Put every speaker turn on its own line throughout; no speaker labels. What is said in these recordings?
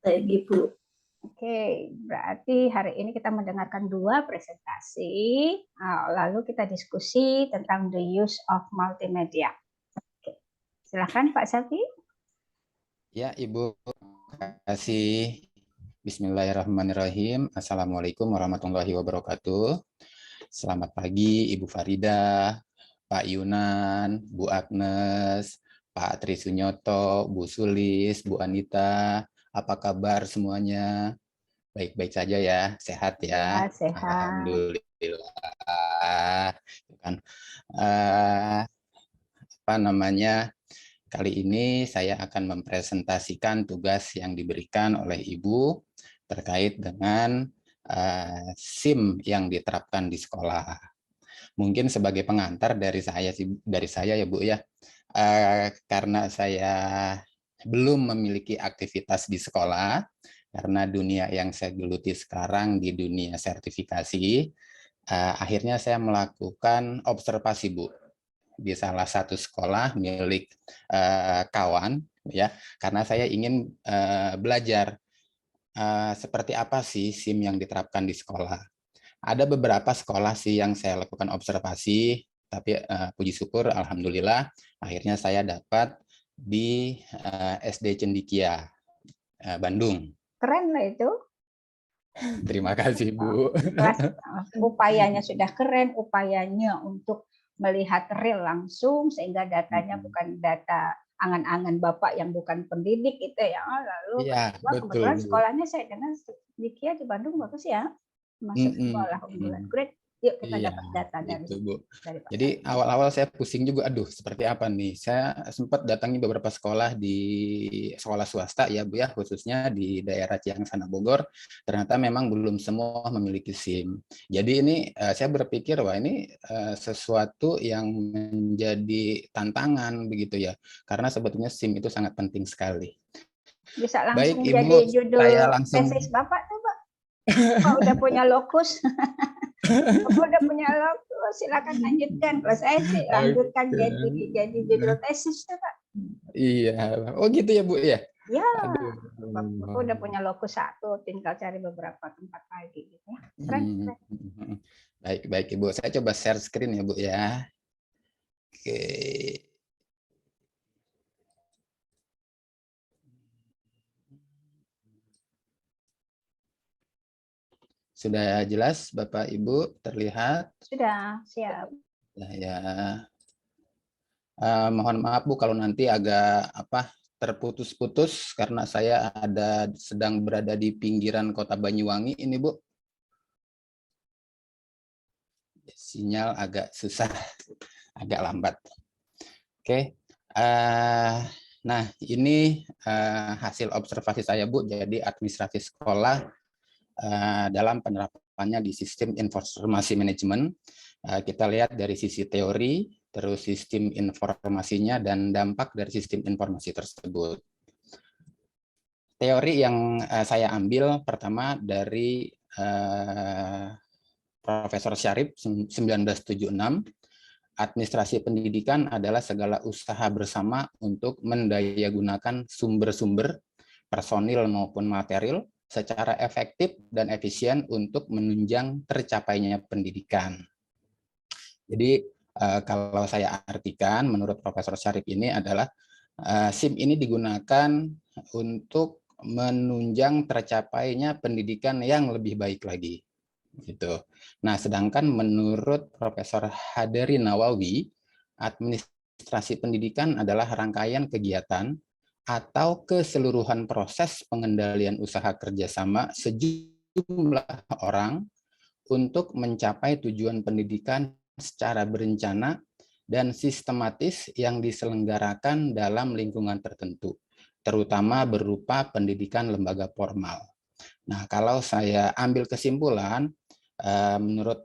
Baik, Ibu.
Oke, berarti hari ini kita mendengarkan dua presentasi, lalu kita diskusi tentang the use of multimedia. Oke, silakan Pak Safi.
Ya, Ibu, terima kasih. Bismillahirrahmanirrahim. Assalamualaikum warahmatullahi wabarakatuh. Selamat pagi, Ibu Farida, Pak Yunan, Bu Agnes, Pak Tri Sunyoto, Bu Sulis, Bu Anita. Apa kabar semuanya? Baik-baik saja ya, sehat ya.
Ya, sehat.
Alhamdulillah. Kan, eh, apa namanya? Kali ini saya akan mempresentasikan tugas yang diberikan oleh Ibu terkait dengan SIM yang diterapkan di sekolah. Mungkin sebagai pengantar dari saya ya Bu ya, karena saya belum memiliki aktivitas di sekolah, karena dunia yang saya geluti sekarang di dunia sertifikasi, akhirnya saya melakukan observasi Bu di salah satu sekolah milik kawan ya, karena saya ingin belajar seperti apa sih SIM yang diterapkan di sekolah. Ada beberapa sekolah sih yang saya lakukan observasi, tapi puji syukur alhamdulillah akhirnya saya dapat di SD Cendikia Bandung.
Keren lah itu.
Terima kasih Bu.
Upayanya sudah keren, upayanya untuk melihat real langsung sehingga datanya bukan data angan-angan Bapak yang bukan pendidik itu ya. Lalu
ya,
kebetulan sekolahnya saya dengar di Kia di Bandung bagus ya. Masuk sekolah unggulan. Great. Yuk kita dapat data dari
Bu.
Pak.
Jadi awal-awal saya pusing juga, aduh seperti apa nih. Saya sempat datangi beberapa sekolah di sekolah swasta ya Bu ya, khususnya di daerah Ciangsana Bogor. Ternyata memang belum semua memiliki SIM. Jadi ini saya berpikir wah ini sesuatu yang menjadi tantangan begitu ya. Karena sebetulnya SIM itu sangat penting sekali.
Bisa langsung
Baik,
jadi
Ibu,
judul
saya langsung
tesis Bapak tuh Pak. Bapak udah punya lokus. Bapak udah punya lokus, silakan lanjutkan. Kalau saya sih lanjutkan jadi judul tesis tuh Pak.
Iya, oh gitu ya Bu ya.
Ya, Bapak udah punya lokus satu, tinggal cari beberapa tempat lagi gitu ya. Keren.
Baik Ibu, saya coba share screen ya Bu ya. Oke. Sudah jelas Bapak Ibu terlihat?
Sudah, siap.
Ya. Mohon maaf Bu kalau nanti agak terputus-putus karena saya sedang berada di pinggiran Kota Banyuwangi ini Bu. Sinyal agak susah, agak lambat. Oke. Nah, ini hasil observasi saya Bu. Jadi administrasi sekolah dalam penerapannya di sistem informasi manajemen. Kita lihat dari sisi teori, terus sistem informasinya, dan dampak dari sistem informasi tersebut. Teori yang saya ambil pertama dari Profesor Syarif 1976, administrasi pendidikan adalah segala usaha bersama untuk mendayagunakan sumber-sumber, personil maupun material, secara efektif dan efisien untuk menunjang tercapainya pendidikan. Jadi kalau saya artikan, menurut Profesor Syarif ini adalah SIM ini digunakan untuk menunjang tercapainya pendidikan yang lebih baik lagi. Gitu. Nah, sedangkan menurut Profesor Haderi Nawawi, administrasi pendidikan adalah rangkaian kegiatan atau keseluruhan proses pengendalian usaha kerjasama sejumlah orang untuk mencapai tujuan pendidikan secara berencana dan sistematis yang diselenggarakan dalam lingkungan tertentu, terutama berupa pendidikan lembaga formal. Nah, kalau saya ambil kesimpulan, menurut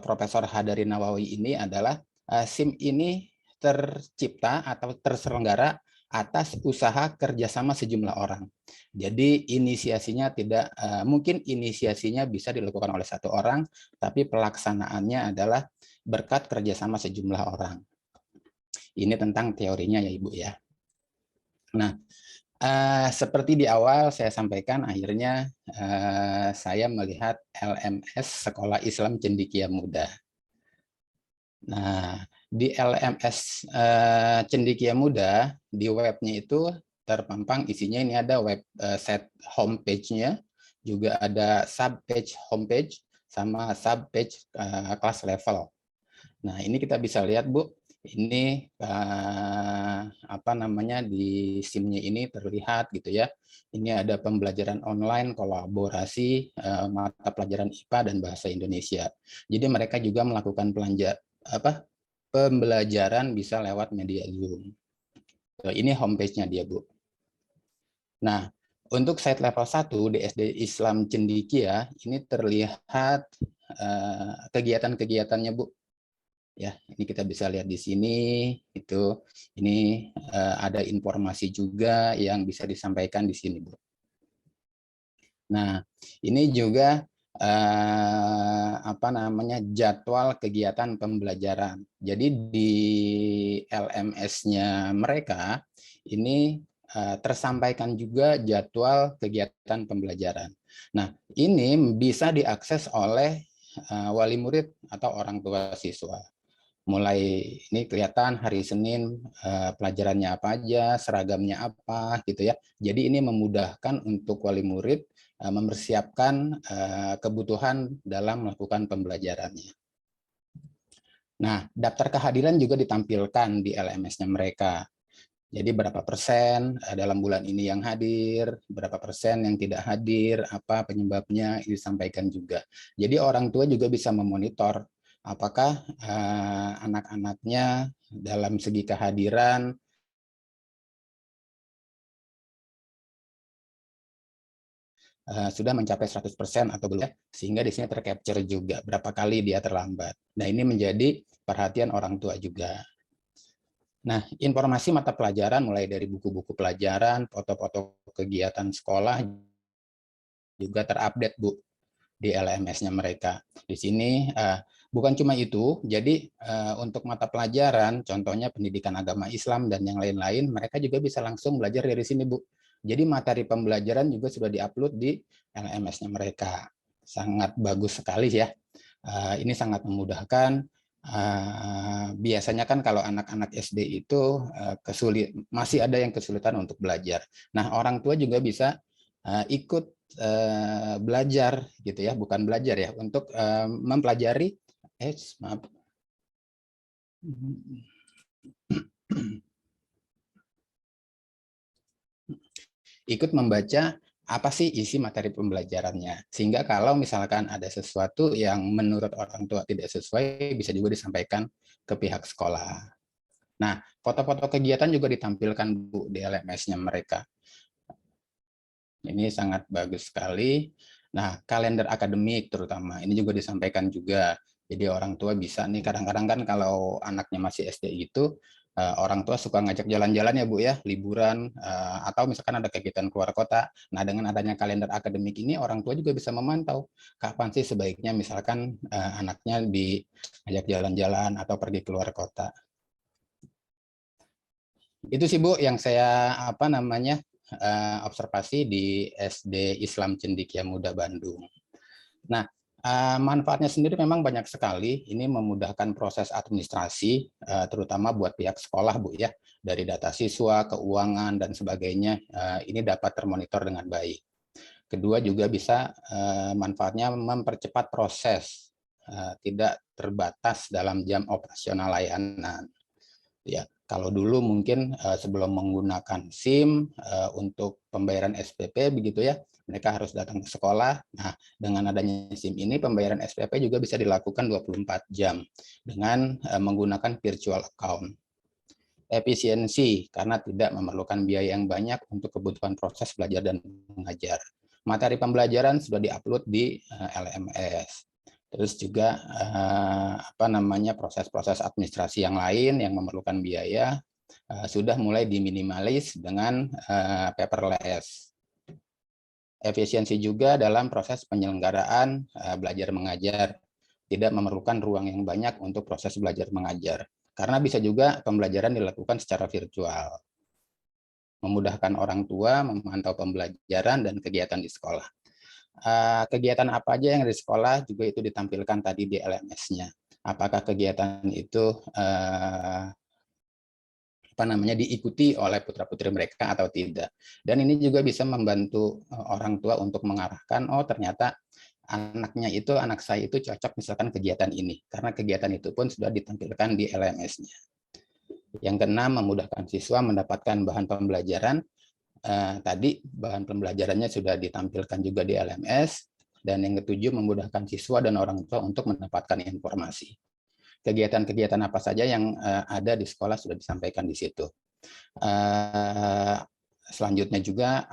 Profesor Hadari Nawawi ini adalah SIM ini tercipta atau terselenggara atas usaha kerjasama sejumlah orang. Jadi inisiasinya tidak mungkin inisiasinya bisa dilakukan oleh satu orang, tapi pelaksanaannya adalah berkat kerjasama sejumlah orang. Ini tentang teorinya ya Ibu ya. Nah, Seperti di awal saya sampaikan, akhirnya saya melihat LMS Sekolah Islam Cendekia Muda. Nah, di LMS Cendekia Muda, di webnya itu terpampang isinya ini ada website homepage-nya, juga ada subpage homepage, sama subpage kelas level. Nah, ini kita bisa lihat, Bu, ini apa namanya di SIM-nya ini terlihat gitu ya. Ini ada pembelajaran online, kolaborasi, mata pelajaran IPA dan bahasa Indonesia. Jadi mereka juga melakukan pembelajaran bisa lewat media Zoom. Ini homepage-nya dia, Bu. Nah, untuk site level 1 di SD Islam Cendekia, ini terlihat kegiatan-kegiatannya, Bu. Ya, ini kita bisa lihat di sini, ini ada informasi juga yang bisa disampaikan di sini, Bu. Nah, ini juga apa namanya jadwal kegiatan pembelajaran. Jadi di LMS-nya mereka ini tersampaikan juga jadwal kegiatan pembelajaran. Nah, ini bisa diakses oleh wali murid atau orang tua siswa. Mulai ini kelihatan hari Senin pelajarannya apa aja, seragamnya apa gitu ya. Jadi ini memudahkan untuk wali murid mempersiapkan kebutuhan dalam melakukan pembelajarannya. Nah, daftar kehadiran juga ditampilkan di LMS-nya mereka. Jadi berapa persen dalam bulan ini yang hadir, berapa persen yang tidak hadir, apa penyebabnya, ini disampaikan juga. Jadi orang tua juga bisa memonitor apakah anak-anaknya dalam segi kehadiran sudah mencapai 100% atau belum, sehingga di sini tercapture juga berapa kali dia terlambat. Nah, ini menjadi perhatian orang tua juga. Nah, informasi mata pelajaran mulai dari buku-buku pelajaran, foto-foto kegiatan sekolah juga terupdate, Bu, di LMS-nya mereka. Di sini bukan cuma itu, jadi untuk mata pelajaran, contohnya pendidikan agama Islam dan yang lain-lain, mereka juga bisa langsung belajar dari sini, Bu. Jadi materi pembelajaran juga sudah diupload di LMS-nya mereka. Sangat bagus sekali ya. Ini sangat memudahkan. Biasanya kan kalau anak-anak SD itu masih ada yang kesulitan untuk belajar. Nah, orang tua juga bisa ikut belajar gitu ya, bukan belajar ya, untuk mempelajari maaf. Ikut membaca apa sih isi materi pembelajarannya. Sehingga kalau misalkan ada sesuatu yang menurut orang tua tidak sesuai, bisa juga disampaikan ke pihak sekolah. Nah, foto-foto kegiatan juga ditampilkan, Bu, di LMS-nya mereka. Ini sangat bagus sekali. Nah, kalender akademik terutama, ini juga disampaikan juga. Jadi orang tua bisa nih, kadang-kadang kan kalau anaknya masih SD itu, orang tua suka ngajak jalan-jalan ya Bu ya, liburan, atau misalkan ada kegiatan keluar kota. Nah, dengan adanya kalender akademik ini, orang tua juga bisa memantau kapan sih sebaiknya misalkan anaknya diajak jalan-jalan atau pergi keluar kota. Itu sih Bu yang saya observasi di SD Islam Cendekia Muda Bandung. Nah, manfaatnya sendiri memang banyak sekali. Ini memudahkan proses administrasi, terutama buat pihak sekolah, Bu ya. Dari data siswa, keuangan dan sebagainya, ini dapat termonitor dengan baik. Kedua juga bisa manfaatnya mempercepat proses, tidak terbatas dalam jam operasional layanan. Ya, kalau dulu mungkin sebelum menggunakan SIM untuk pembayaran SPP begitu ya, mereka harus datang ke sekolah. Nah, dengan adanya SIM ini pembayaran SPP juga bisa dilakukan 24 jam dengan menggunakan virtual account. Efisiensi karena tidak memerlukan biaya yang banyak untuk kebutuhan proses belajar dan mengajar. Materi pembelajaran sudah diupload di LMS. Terus juga proses-proses administrasi yang lain yang memerlukan biaya sudah mulai diminimalis dengan paperless. Efisiensi juga dalam proses penyelenggaraan belajar mengajar, tidak memerlukan ruang yang banyak untuk proses belajar mengajar, karena bisa juga pembelajaran dilakukan secara virtual. memudahkan orang tua memantau pembelajaran dan kegiatan di sekolah. Kegiatan apa aja yang di sekolah juga itu ditampilkan tadi di LMS-nya. Apakah kegiatan itu diikuti oleh putra-putri mereka atau tidak. Dan ini juga bisa membantu orang tua untuk mengarahkan, oh ternyata anak saya itu cocok misalkan kegiatan ini, karena kegiatan itu pun sudah ditampilkan di LMS-nya. Yang keenam, memudahkan siswa mendapatkan bahan pembelajaran. Tadi bahan pembelajarannya sudah ditampilkan juga di LMS. Dan yang ketujuh, memudahkan siswa dan orang tua untuk mendapatkan informasi. Kegiatan-kegiatan apa saja yang ada di sekolah sudah disampaikan di situ. Selanjutnya juga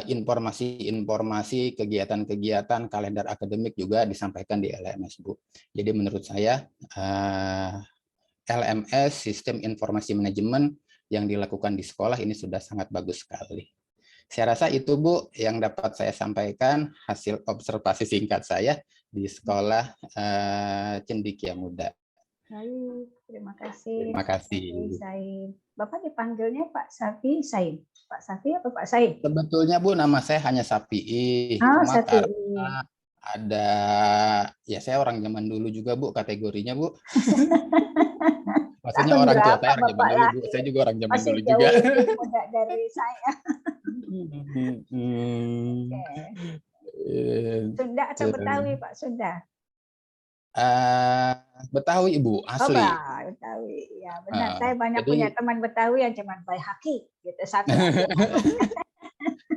informasi kegiatan-kegiatan kalender akademik juga disampaikan di LMS, Bu. Jadi menurut saya LMS, Sistem Informasi Manajemen yang dilakukan di sekolah ini sudah sangat bagus sekali. Saya rasa itu, Bu, yang dapat saya sampaikan hasil observasi singkat saya di sekolah Cendekia Muda.
Baik, terima kasih.
Terima kasih.
Said. Bapak dipanggilnya Pak Safi Said. Pak Safi atau Pak Said?
Sebetulnya, Bu, nama saya hanya Safi. Cuma karena ada, ya saya orang zaman dulu juga, Bu, kategorinya, Bu. Maksudnya orang tua saya orang zaman dulu, Bu. Saya juga orang zaman dulu juga.
Masih jauh lebih muda dari saya. Sunda atau Betawi, Pak? Sunda?
Betawi, Ibu, asli.
Oh, Betawi, ya benar. Saya banyak punya teman Betawi yang cuma Baihaqi, gitu satu.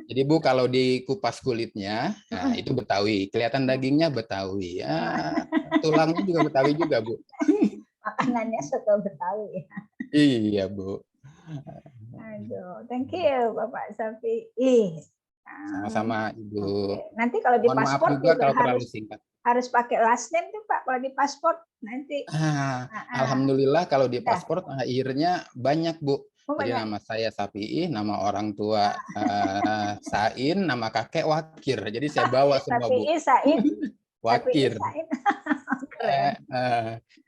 Jadi, Bu, kalau dikupas kulitnya, nah, itu Betawi. Kelihatan dagingnya Betawi. Tulangnya juga Betawi juga, Bu.
Makanannya soto Betawi.
Iya, Bu.
Aduh, thank you, Bapak Safi.
Sama-sama, Ibu.
Nanti kalau di paspor
juga kalau terlalu singkat.
Harus pakai last name tuh, Pak, kalau di paspor nanti.
Alhamdulillah kalau di paspor akhirnya banyak, Bu. Jadi
banyak.
nama saya Safi, nama orang tua Sain, nama kakek Wakir. Jadi saya bawa semua, Bu.
Sain,
Wakir.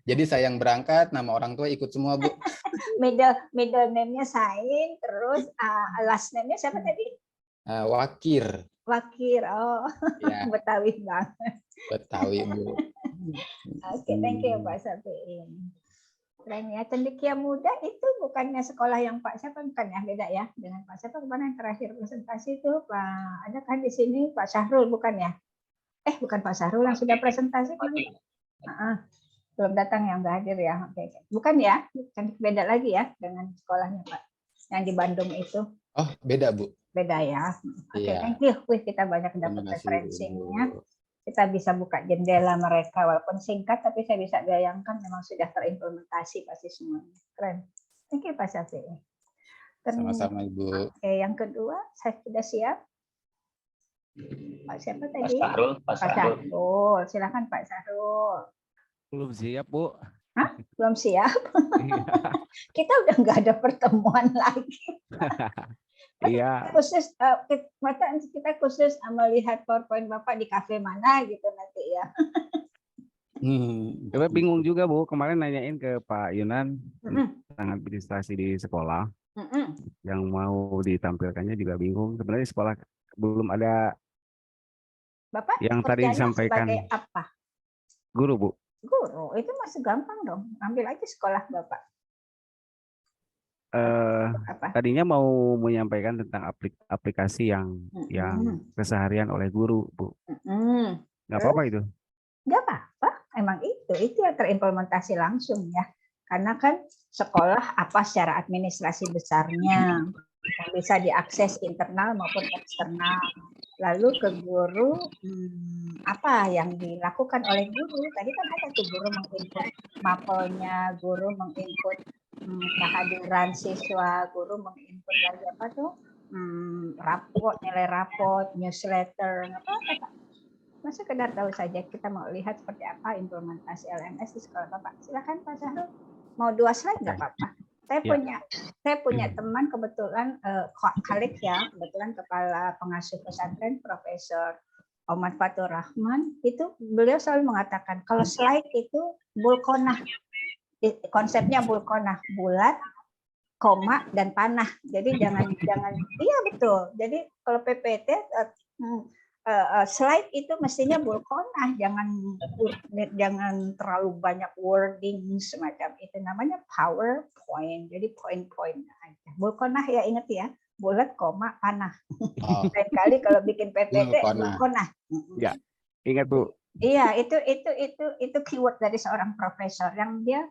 Jadi saya yang berangkat, nama orang tua ikut semua, Bu.
Middle name-nya Sain, terus last name-nya siapa tadi?
Wakir.
Wakir, oh, ya. Betawi banget.
Betawi, Bu.
Oke, thank you Pak Safi. Keren ya, Cendekia Muda itu bukannya sekolah yang Pak siapa, bukan ya, beda ya dengan Pak siapa kemarin yang terakhir presentasi itu Pak, ada kan di sini Pak Syahrul, bukan ya? Bukan Pak Syahrul yang sudah presentasi kan? Belum datang, yang nggak hadir ya. Oke. Bukan ya, beda lagi ya dengan sekolahnya Pak yang di Bandung itu.
Oh, beda, Bu.
Beda ya. Oke, thank you. Kita banyak dapat referensinya. Kita bisa buka jendela mereka walaupun singkat, tapi saya bisa bayangkan memang sudah terimplementasi pasti semuanya. Keren. Thank you Pak Safi.
Sama-sama, Ibu.
Oke, yang kedua, saya sudah siap. Pak siapa tadi?
Pak Syahrul.
Silakan Pak Syahrul.
Belum siap, Bu.
Hah? Belum siap? Kita udah nggak ada pertemuan lagi.
Iya.
Kita khusus melihat PowerPoint Bapak di kafe mana gitu nanti ya.
Kita bingung juga, Bu. Kemarin nanyain ke Pak Yunan tentang administrasi di sekolah. Yang mau ditampilkannya juga bingung. Sebenarnya di sekolah belum ada.
Bapak
yang tadi disampaikan.
Sebagai apa?
Guru, Bu.
Guru, itu masih gampang dong. Ambil aja sekolah Bapak.
Tadinya mau menyampaikan tentang aplikasi yang keseharian oleh guru, Bu. Nggak apa-apa itu?
Nggak apa-apa, emang itu yang terimplementasi langsung ya. Karena kan sekolah apa secara administrasi besarnya yang bisa diakses internal maupun eksternal. Lalu ke guru, apa yang dilakukan oleh guru? Tadi kan ada tuh guru menginput mapelnya, guru menginput kehadiran siswa, guru menginput lagi apa tuh? Raport, nilai raport, newsletter, apa? Masih sekedar tahu saja, kita mau lihat seperti apa implementasi LMS di sekolah Bapak. Silakan Pak Syahrul. Mau 2 slide nggak Bapak? Saya punya teman kebetulan Khalid ya, kebetulan kepala pengasuh pesantren Profesor Ahmad Fatur Rahman, itu beliau selalu mengatakan kalau slide itu bulkonah, konsepnya bulkonah, bulat, koma dan panah. Jadi jangan iya betul. Jadi kalau PPT slide itu mestinya bulkonah, jangan terlalu banyak wording semacam itu. Namanya PowerPoint. Jadi poin-poin aja. Bulkonah ya, ingat ya, bulat koma panah. Lain kali kalau bikin PPT bulkonah.
Ya, ingat Bu.
Iya, itu keyword dari seorang profesor yang dia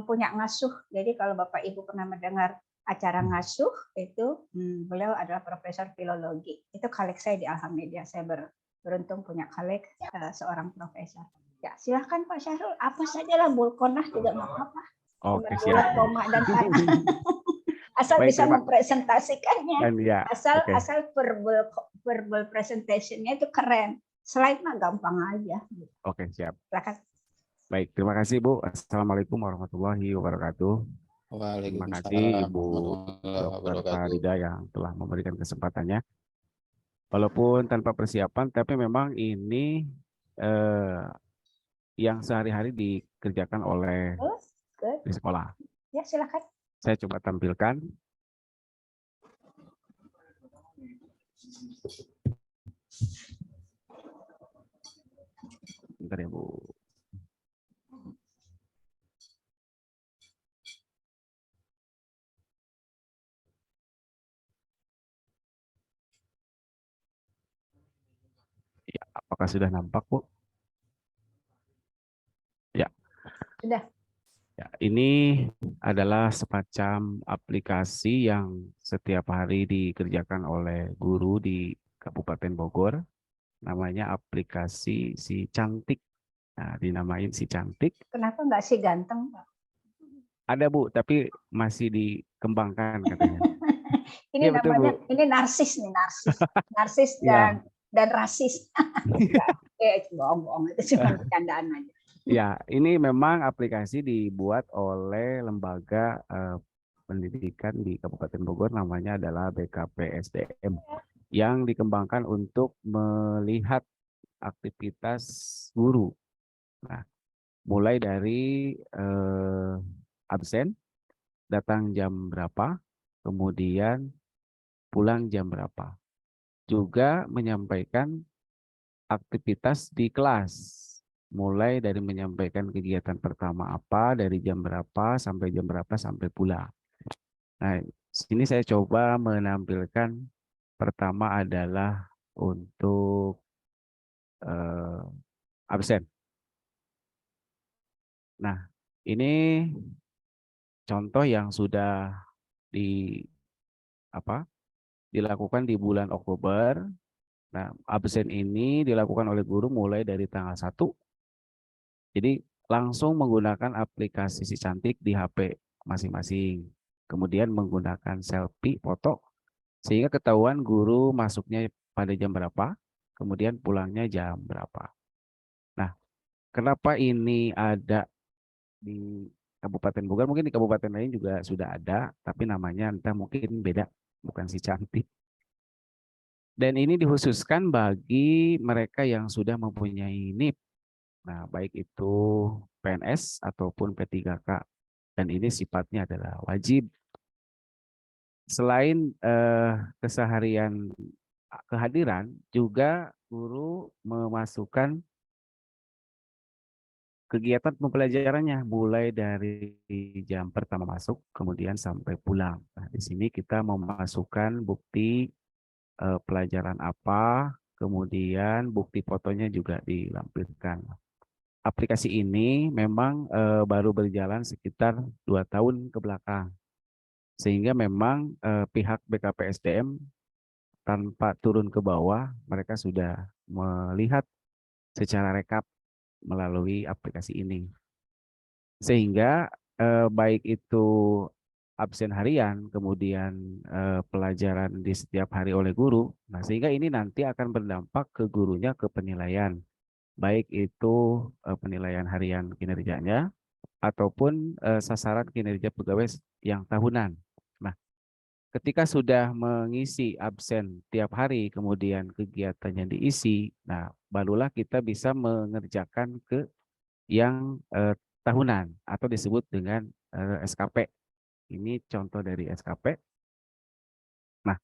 punya ngasuh. Jadi kalau Bapak Ibu pernah mendengar acara ngasuh itu, beliau adalah profesor filologi. Itu kolek saya di Alhamdulillah. Saya beruntung punya kolek seorang profesor. Ya, silahkan Pak Syahrul. Apa saja lah, bulkonah juga nggak apa-apa.
Oke,
bulat koma dan panah. Asal
baik,
bisa mempresentasikannya.
Ya,
asal verbal presentation-nya itu keren. Slide mah gampang aja.
Oke, siap.
Silakan.
Baik, terima kasih Bu. Assalamualaikum warahmatullahi wabarakatuh. Terima kasih Ibu Dr. Farida yang telah memberikan kesempatannya. Walaupun tanpa persiapan, tapi memang ini yang sehari-hari dikerjakan oleh di sekolah.
Ya, silakan.
Saya coba tampilkan. Bentar ya Bu. Ya, apakah sudah nampak Bu? Ya.
Sudah.
Ya, ini adalah semacam aplikasi yang setiap hari dikerjakan oleh guru di Kabupaten Bogor. Namanya aplikasi Si Cantik. Nah, dinamain Si Cantik.
Kenapa nggak Si Ganteng, Pak?
Ada Bu, tapi masih dikembangkan katanya.
Ini
ya,
namanya,
betul, Bu.
ini narsis nih, narsis dan rasis. Bohong-bohong, itu cuma bercandaan aja.
Ya, ini memang aplikasi dibuat oleh lembaga pendidikan di Kabupaten Bogor, namanya adalah BKPSDM, yang dikembangkan untuk melihat aktivitas guru. Nah, mulai dari absen, datang jam berapa, kemudian pulang jam berapa. Juga menyampaikan aktivitas di kelas. Mulai dari menyampaikan kegiatan pertama apa, dari jam berapa sampai pulang. Nah, sini saya coba menampilkan pertama adalah untuk absen. Nah, ini contoh yang sudah dilakukan di bulan Oktober. Nah, absen ini dilakukan oleh guru mulai dari tanggal 1. Jadi langsung menggunakan aplikasi Si Cantik di HP masing-masing. Kemudian menggunakan selfie foto sehingga ketahuan guru masuknya pada jam berapa, kemudian pulangnya jam berapa. Nah, kenapa ini ada di Kabupaten Bogor? Mungkin di kabupaten lain juga sudah ada, tapi namanya entah mungkin beda, bukan Si Cantik. Dan ini dikhususkan bagi mereka yang sudah mempunyai NIP. Nah, baik itu PNS ataupun P3K. Dan ini sifatnya adalah wajib. Selain keseharian kehadiran, juga guru memasukkan kegiatan pembelajarannya mulai dari jam pertama masuk, kemudian sampai pulang. Nah, di sini kita memasukkan bukti pelajaran apa, kemudian bukti fotonya juga dilampirkan. Aplikasi ini memang baru berjalan sekitar 2 tahun ke belakang. Sehingga memang pihak BKPSDM tanpa turun ke bawah, mereka sudah melihat secara rekap melalui aplikasi ini. Sehingga baik itu absen harian, kemudian pelajaran di setiap hari oleh guru, nah sehingga ini nanti akan berdampak ke gurunya, ke penilaian. Baik itu penilaian harian kinerjanya, ataupun sasaran kinerja pegawai yang tahunan. Nah, ketika sudah mengisi absen tiap hari, kemudian kegiatannya diisi, nah barulah kita bisa mengerjakan ke yang tahunan atau disebut dengan SKP. Ini contoh dari SKP. Nah,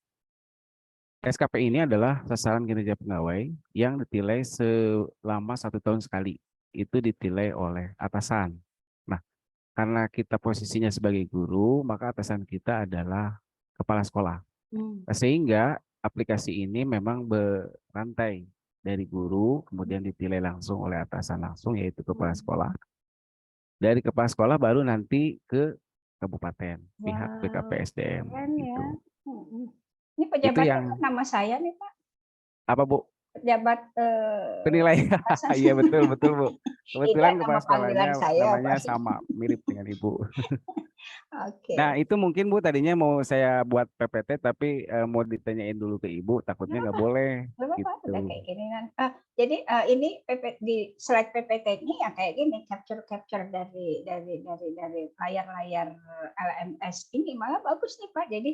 SKP ini adalah sasaran kinerja pegawai yang ditilai selama 1 tahun sekali. Itu ditilai oleh atasan. Nah, karena kita posisinya sebagai guru, maka atasan kita adalah kepala sekolah. Sehingga aplikasi ini memang berantai dari guru, kemudian ditilai langsung oleh atasan langsung, yaitu kepala sekolah. Dari kepala sekolah baru nanti ke kabupaten, pihak BKPSDM.
Keren ya.
Gitu.
Ini
Itu
pejabatnya
yang
kan nama saya nih Pak.
apa Bu?
Pejabat
Penilai.
atasan.
Iya betul betul Bu. Kebetulan
Tidak,
kepala
nama panggilan
sekolahnya
saya,
namanya
Pak.
sama, mirip dengan Ibu.
Oke.
Nah itu mungkin Bu tadinya mau saya buat PPT tapi mau ditanyain dulu ke Ibu, takutnya nggak boleh.
Nggak apa-apa,
Gitu.
udah kayak gini kan. Jadi ini di slide PPT ini ya kayak gini, capture dari layar-layar LMS ini malah bagus nih Pak. Jadi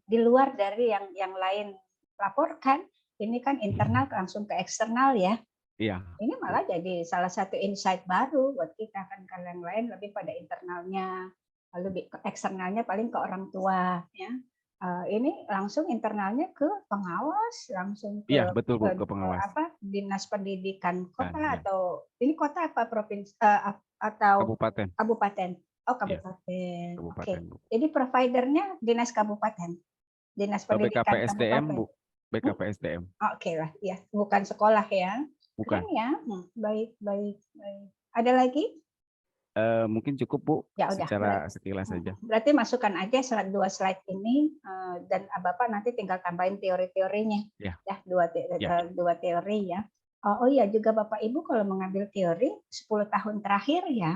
di luar dari yang lain laporkan, ini kan internal langsung ke eksternal ya.
Iya.
Ini malah jadi salah satu insight baru buat kita kan, kalau yang lain lebih pada internalnya, lalu eksternalnya paling ke orang tua ya. Ini langsung internalnya ke pengawas, langsung ke,
Iya betul Bu, ke pengawas.
dinas pendidikan kota
Iya.
atau ini kota apa provinsi atau
Kabupaten.
kabupaten. Oh
Iya,
kabupaten.
Kabupaten
Oke.
Bu.
Jadi providernya dinas kabupaten, dinas pendidikan
BKPSDM
kabupaten.
Bu, BKPSDM.
Oke lah, ya bukan sekolah ya.
Bukan.
Keren ya. Baik. Ada lagi?
Mungkin cukup Bu,
Ya udah.
secara sekilas saja.
Berarti masukkan aja dua slide ini dan Bapak nanti tinggal tambahin teori-teorinya.
Ya.
Dua teori ya. Oh iya juga Bapak Ibu kalau mengambil teori 10 tahun terakhir ya.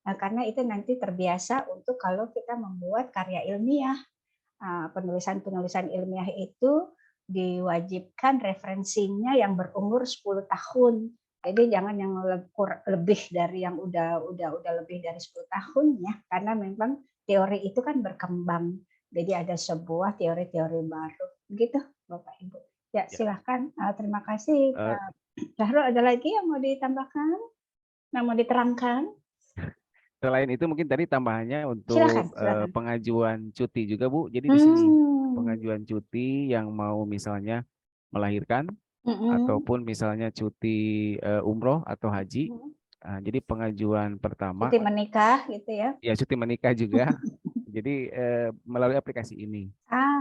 Karena itu nanti terbiasa untuk kalau kita membuat karya ilmiah. Penulisan-penulisan ilmiah itu diwajibkan referensinya yang berumur 10 tahun. Jadi jangan yang lebih dari yang udah lebih dari 10 tahun ya, karena memang teori itu kan berkembang. Jadi ada sebuah teori-teori baru. Begitu Bapak Ibu. Ya, silahkan. Terima kasih. Syahrul, ada lagi yang mau ditambahkan? Yang mau diterangkan?
Selain itu mungkin tadi tambahannya untuk
Silakan.
pengajuan cuti juga Bu. Jadi di sini pengajuan cuti yang mau misalnya melahirkan ataupun misalnya cuti umroh atau haji. Jadi pengajuan pertama.
Cuti menikah gitu ya?
Ya cuti menikah juga. Jadi melalui aplikasi ini.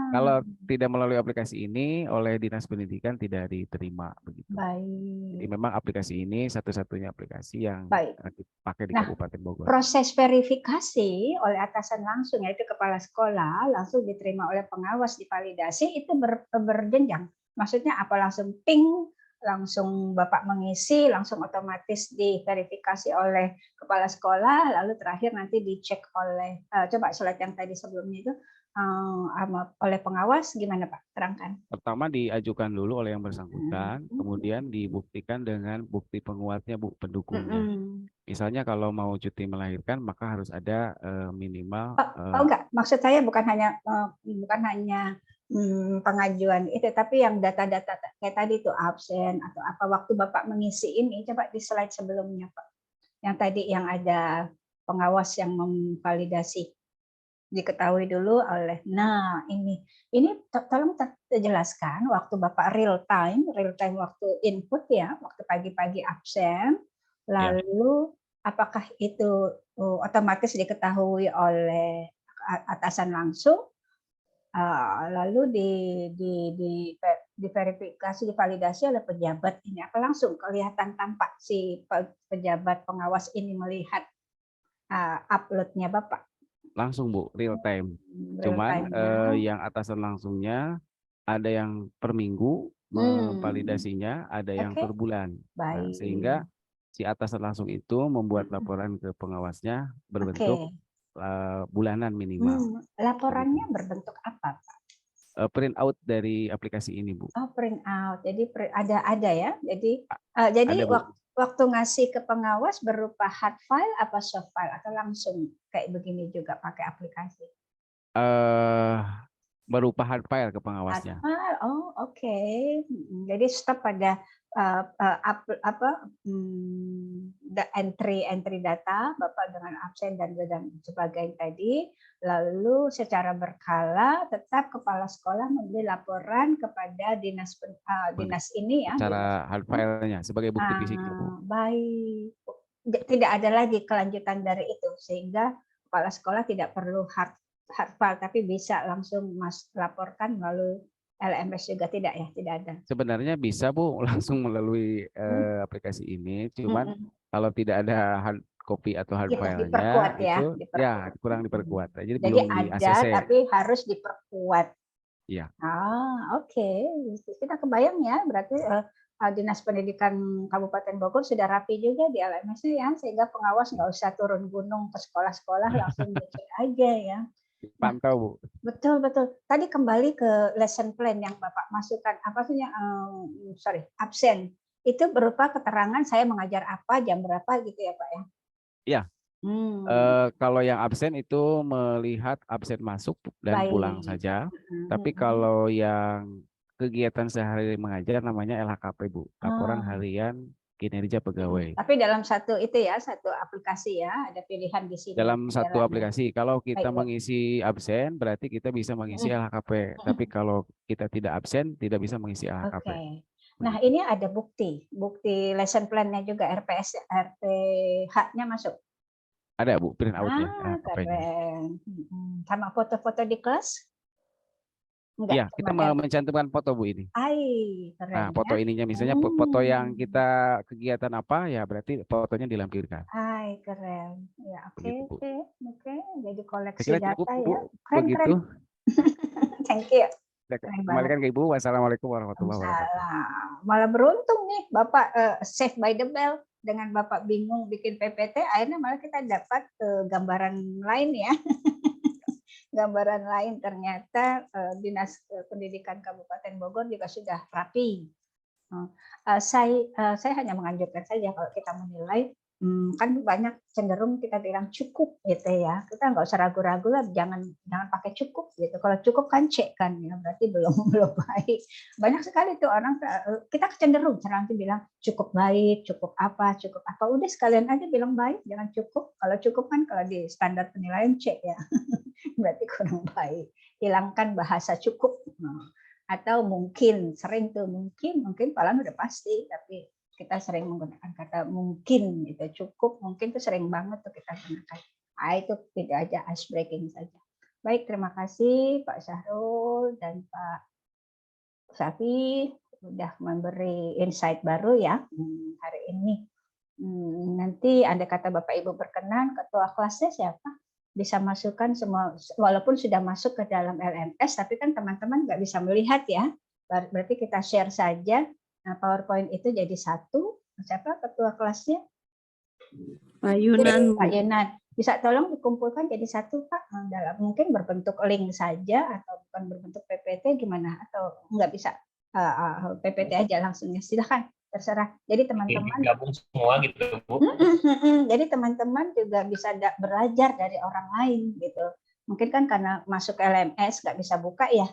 Kalau tidak melalui aplikasi ini oleh Dinas Pendidikan tidak diterima begitu.
Baik.
Jadi memang aplikasi ini satu-satunya aplikasi yang dipakai di Kabupaten Bogor.
Proses verifikasi oleh atasan langsung yaitu kepala sekolah langsung diterima oleh pengawas divalidasi itu berjenjang. Maksudnya apa langsung ping, langsung Bapak mengisi, langsung otomatis diverifikasi oleh kepala sekolah, lalu terakhir nanti dicek oleh coba slide yang tadi sebelumnya itu oleh pengawas, gimana Pak? Terangkan.
Pertama diajukan dulu oleh yang bersangkutan, kemudian dibuktikan dengan bukti penguatnya Bu, pendukungnya. Misalnya kalau mau cuti melahirkan maka harus ada minimal.
Enggak, maksud saya bukan hanya pengajuan itu, tapi yang data-data kayak tadi itu absen atau apa waktu Bapak mengisi ini, coba di slide sebelumnya Pak. Yang tadi yang ada pengawas yang memvalidasi. Diketahui dulu oleh, nah ini tolong terjelaskan waktu Bapak real time waktu input ya, waktu pagi-pagi absen, lalu apakah itu otomatis diketahui oleh atasan langsung, lalu diverifikasi, divalidasi oleh pejabat ini, apa langsung kelihatan tampak si pejabat pengawas ini melihat uploadnya Bapak?
Langsung Bu, real time. Cuman yang atasan langsungnya ada yang per minggu memvalidasinya, ada yang per bulan. Nah, sehingga si atasan langsung itu membuat laporan ke pengawasnya berbentuk bulanan minimal.
Laporannya berbentuk apa Pak?
Print out dari aplikasi ini Bu.
Oh, print out. Jadi ada ya. Jadi waktu ngasih ke pengawas berupa hard file apa soft file atau langsung kayak begini juga pakai aplikasi?
Berupa hard file ke pengawasnya.
Hard file, oh oke. Jadi stop pada entry data Bapak dengan absen dan sebagainya tadi, lalu secara berkala tetap kepala sekolah memberi laporan kepada dinas ini ya.
Secara hard file-nya sebagai bukti fisik.
Baik, tidak ada lagi kelanjutan dari itu sehingga kepala sekolah tidak perlu hard file tapi bisa langsung laporkan melalui LMS juga tidak ya, tidak ada.
Sebenarnya bisa Bu langsung melalui aplikasi ini, cuman kalau tidak ada hard copy atau hard file-nya
diperkuat ya,
itu kurang diperkuat. Jadi belum di
ada
ACC.
tapi harus diperkuat.
Iya.
Oke. Kita kebayang ya, berarti Dinas Pendidikan Kabupaten Bogor sudah rapi juga di LMS-nya ya, sehingga pengawas nggak usah turun gunung ke sekolah-sekolah, langsung dicek aja ya.
Pantau Bu.
Betul. Tadi kembali ke lesson plan yang Bapak masukkan, apa sih yang absen. Itu berupa keterangan saya mengajar apa, jam berapa gitu ya Pak ya?
Iya. Kalau yang absen itu melihat absen masuk dan pulang saja. Tapi kalau yang kegiatan sehari mengajar namanya LHKP Bu, laporan harian kinerja pegawai.
Tapi dalam satu aplikasi ya, ada pilihan di sini.
Dalam satu aplikasi, kalau kita mengisi absen berarti kita bisa mengisi LHKP. Tapi kalau kita tidak absen tidak bisa mengisi LHKP.
Nah ini ada bukti lesson plan-nya juga RPH-nya masuk.
Ada Bu, print out-nya.
Keren. Sama foto-foto di kelas?
Iya, kita mencantumkan foto Bu ini.
Keren.
Nah, foto ininya misalnya foto yang kita kegiatan apa ya berarti fotonya dilampirkan.
Keren. Ya, oke. Jadi koleksi
Kira-kira
data
Bu,
ya. Keren. Thank you.
Kembalikan ke Ibu. Wassalamualaikum warahmatullahi wabarakatuh.
Malah beruntung nih Bapak save by the bell. Dengan Bapak bingung bikin PPT, akhirnya malah kita dapat gambaran lain ya. Gambaran lain ternyata Dinas Pendidikan Kabupaten Bogor juga sudah rapi. Saya hanya menganjurkan saja kalau kita menilai, kan banyak cenderung kita bilang cukup gitu ya. Kita nggak usah ragu-ragu lah, jangan pakai cukup gitu. Kalau cukup kan cek kan ya, berarti belum baik. Banyak sekali tuh orang, kita cenderung bilang cukup baik, cukup apa. Udah sekalian aja bilang baik, jangan cukup. Kalau cukup kan kalau di standar penilaian cek ya. Berarti kurang baik. Hilangkan bahasa cukup. Atau mungkin, sering tuh mungkin paling udah pasti, tapi kita sering menggunakan kata mungkin gitu. Cukup mungkin tuh sering banget tuh kita gunakan. Itu tidak aja ice breaking saja. Baik, terima kasih Pak Syahrul dan Pak Safi sudah memberi insight baru ya hari ini. Nanti andai kata Bapak Ibu berkenan, ketua kelasnya siapa? Bisa masukkan semua, walaupun sudah masuk ke dalam LMS, tapi kan teman-teman nggak bisa melihat ya. Berarti kita share saja. Nah, PowerPoint itu jadi satu. Siapa ketua kelasnya?
Pak Yunan.
Pak Yunan. Bisa tolong dikumpulkan jadi satu Pak? Mungkin berbentuk link saja atau bukan berbentuk PPT gimana? Atau nggak bisa PPT aja langsung ya? Silakan, terserah. Jadi teman-teman
gabung semua gitu Bu.
Jadi teman-teman juga bisa belajar dari orang lain gitu. Mungkin kan karena masuk LMS nggak bisa buka ya,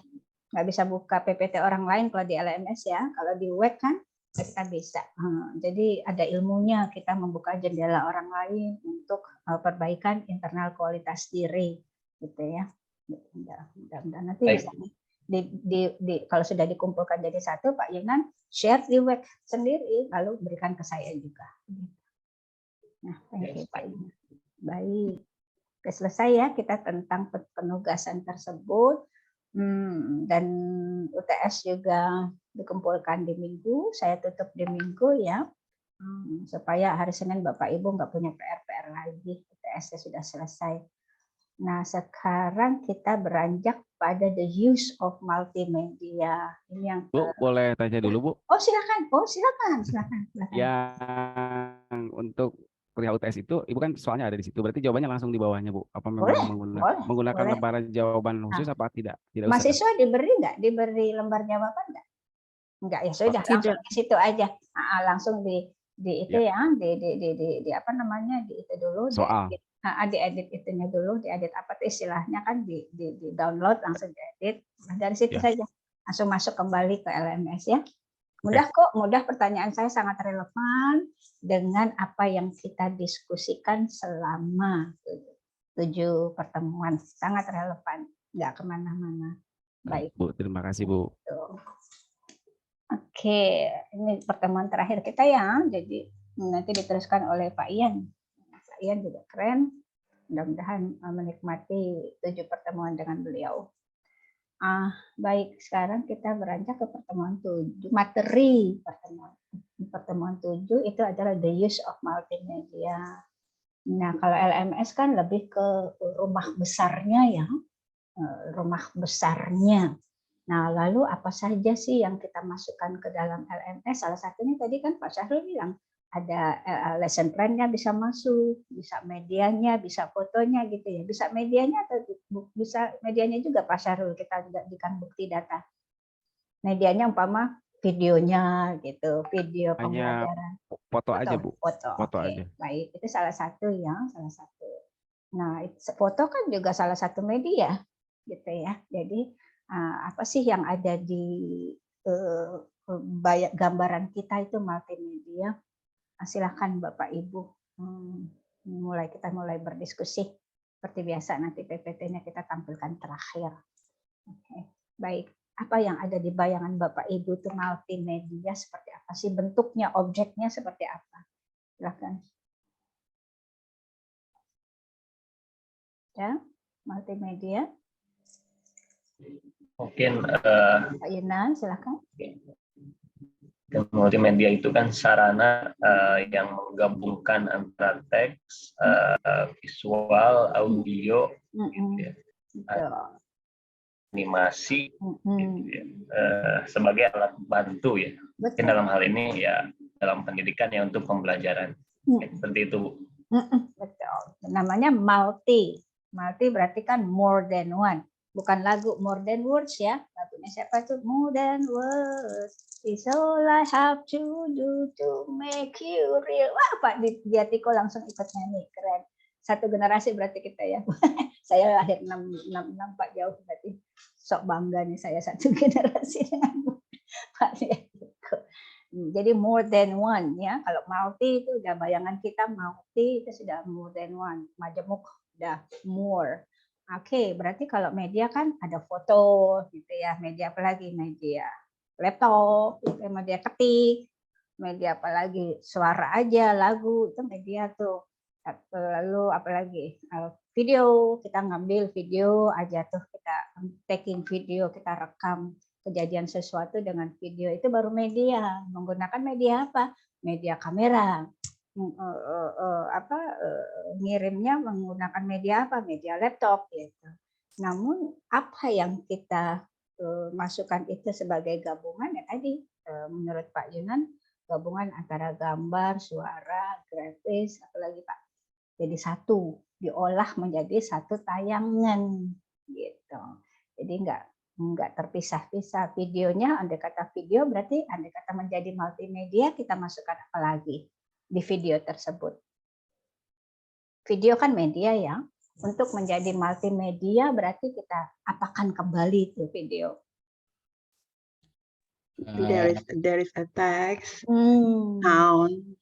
nggak bisa buka PPT orang lain kalau di LMS ya. Kalau di web kan kita bisa. Jadi ada ilmunya kita membuka jendela orang lain untuk perbaikan internal kualitas diri gitu ya. Mudah-mudahan nanti bisa kalau sudah dikumpulkan jadi satu, Pak Yunan share di web sendiri lalu berikan ke saya juga. Nah, thank you Pak Yunan. Baik, oke, selesai ya kita tentang penugasan tersebut. Dan UTS juga dikumpulkan di minggu, saya tutup di minggu ya, supaya hari Senin Bapak Ibu nggak punya PR lagi, UTS-nya sudah selesai. Nah sekarang kita beranjak pada the use of multimedia. Ini yang
Bu, boleh tanya dulu Bu?
Oh silakan,
Yang untuk perihal UTS itu, Ibu kan soalnya ada di situ, berarti jawabannya langsung di bawahnya Bu. Apa memang menggunakan lembaran jawaban khusus apa tidak?
Mahasiswa diberi lembar jawaban enggak? Enggak ya sudah langsung di situ aja. Langsung di itu ya, di apa namanya di itu dulu.
Soal.
Diedit itunya dulu, diedit apa tuh istilahnya kan di download langsung diedit. Dari situ saja langsung masuk kembali ke LMS ya. Mudah kok, mudah, pertanyaan saya sangat relevan dengan apa yang kita diskusikan selama 7 pertemuan. Sangat relevan, nggak kemana-mana. Baik.
Bu, terima kasih Bu.
Oke, ini pertemuan terakhir kita ya, jadi nanti diteruskan oleh Pak Ian. Pak Ian juga keren, mudah-mudahan menikmati 7 pertemuan dengan beliau. Baik, sekarang kita beranjak ke pertemuan 7, materi pertemuan. Pertemuan 7 itu adalah the use of multimedia. Nah, kalau LMS kan lebih ke rumah besarnya ya, rumah besarnya. Nah, lalu apa saja sih yang kita masukkan ke dalam LMS? Salah satunya tadi kan Pak Syahrul bilang, ada lesson plan-nya bisa masuk, bisa medianya, bisa fotonya gitu ya. Bisa medianya atau bisa medianya juga Pak Syahrul, kita jadikan bukti data. Medianya umpama videonya gitu, video
Hanya
pembelajaran.
foto aja Bu.
Foto
Foto
oke.
aja.
Baik, itu salah satu ya, salah satu. Nah, foto kan juga salah satu media gitu ya. Jadi apa sih yang ada di gambaran kita itu multimedia? Silakan Bapak Ibu, kita mulai berdiskusi seperti biasa. Nanti PPT-nya kita tampilkan terakhir. Oke, baik. Apa yang ada di bayangan Bapak Ibu itu multimedia seperti apa sih? Bentuknya, objeknya seperti apa? Silakan. Ya, multimedia.
Mungkin
Pak Yunan, silakan.
multimedia itu kan sarana yang menggabungkan antara teks, visual, audio, gitu ya, animasi, gitu ya, sebagai alat bantu ya. Mungkin dalam hal ini ya dalam pendidikan ya untuk pembelajaran. Seperti itu.
Betul. Namanya multi. Multi berarti kan more than one. Bukan lagu More Than Words ya. Lagunya siapa itu? More than words is all I have to do to make you real. Wah, Pak Diatiko langsung ikut nyanyi. Keren. Satu generasi berarti kita ya. Saya lahir 66 Pak, jauh berarti. Sok bangga nih saya satu generasi dengan Pak Diatiko. Jadi more than one ya. Kalau multi itu udah bayangan kita, multi itu sudah more than one. Majemuk udah more. Oke, berarti kalau media kan ada foto gitu ya. Media apa lagi? Media laptop, media ketik, media apa lagi? Suara aja, lagu, itu media tuh. Lalu apa lagi? Video, kita ngambil video aja tuh, kita taking video, kita rekam kejadian sesuatu dengan video, itu baru media. Menggunakan media apa? Media kamera. Ngirimnya menggunakan media apa? Media laptop gitu. Namun apa yang kita masukkan itu sebagai gabungan ya tadi menurut Pak Yunan, gabungan antara gambar, suara, grafis, apalagi Pak. Jadi satu, diolah menjadi satu tayangan gitu. Jadi enggak terpisah-pisah. Videonya, andai kata video berarti andai kata menjadi multimedia, kita masukkan apa lagi di video tersebut. Video kan media ya. Untuk menjadi multimedia berarti kita apakan kembali itu video.
There is a text, sound.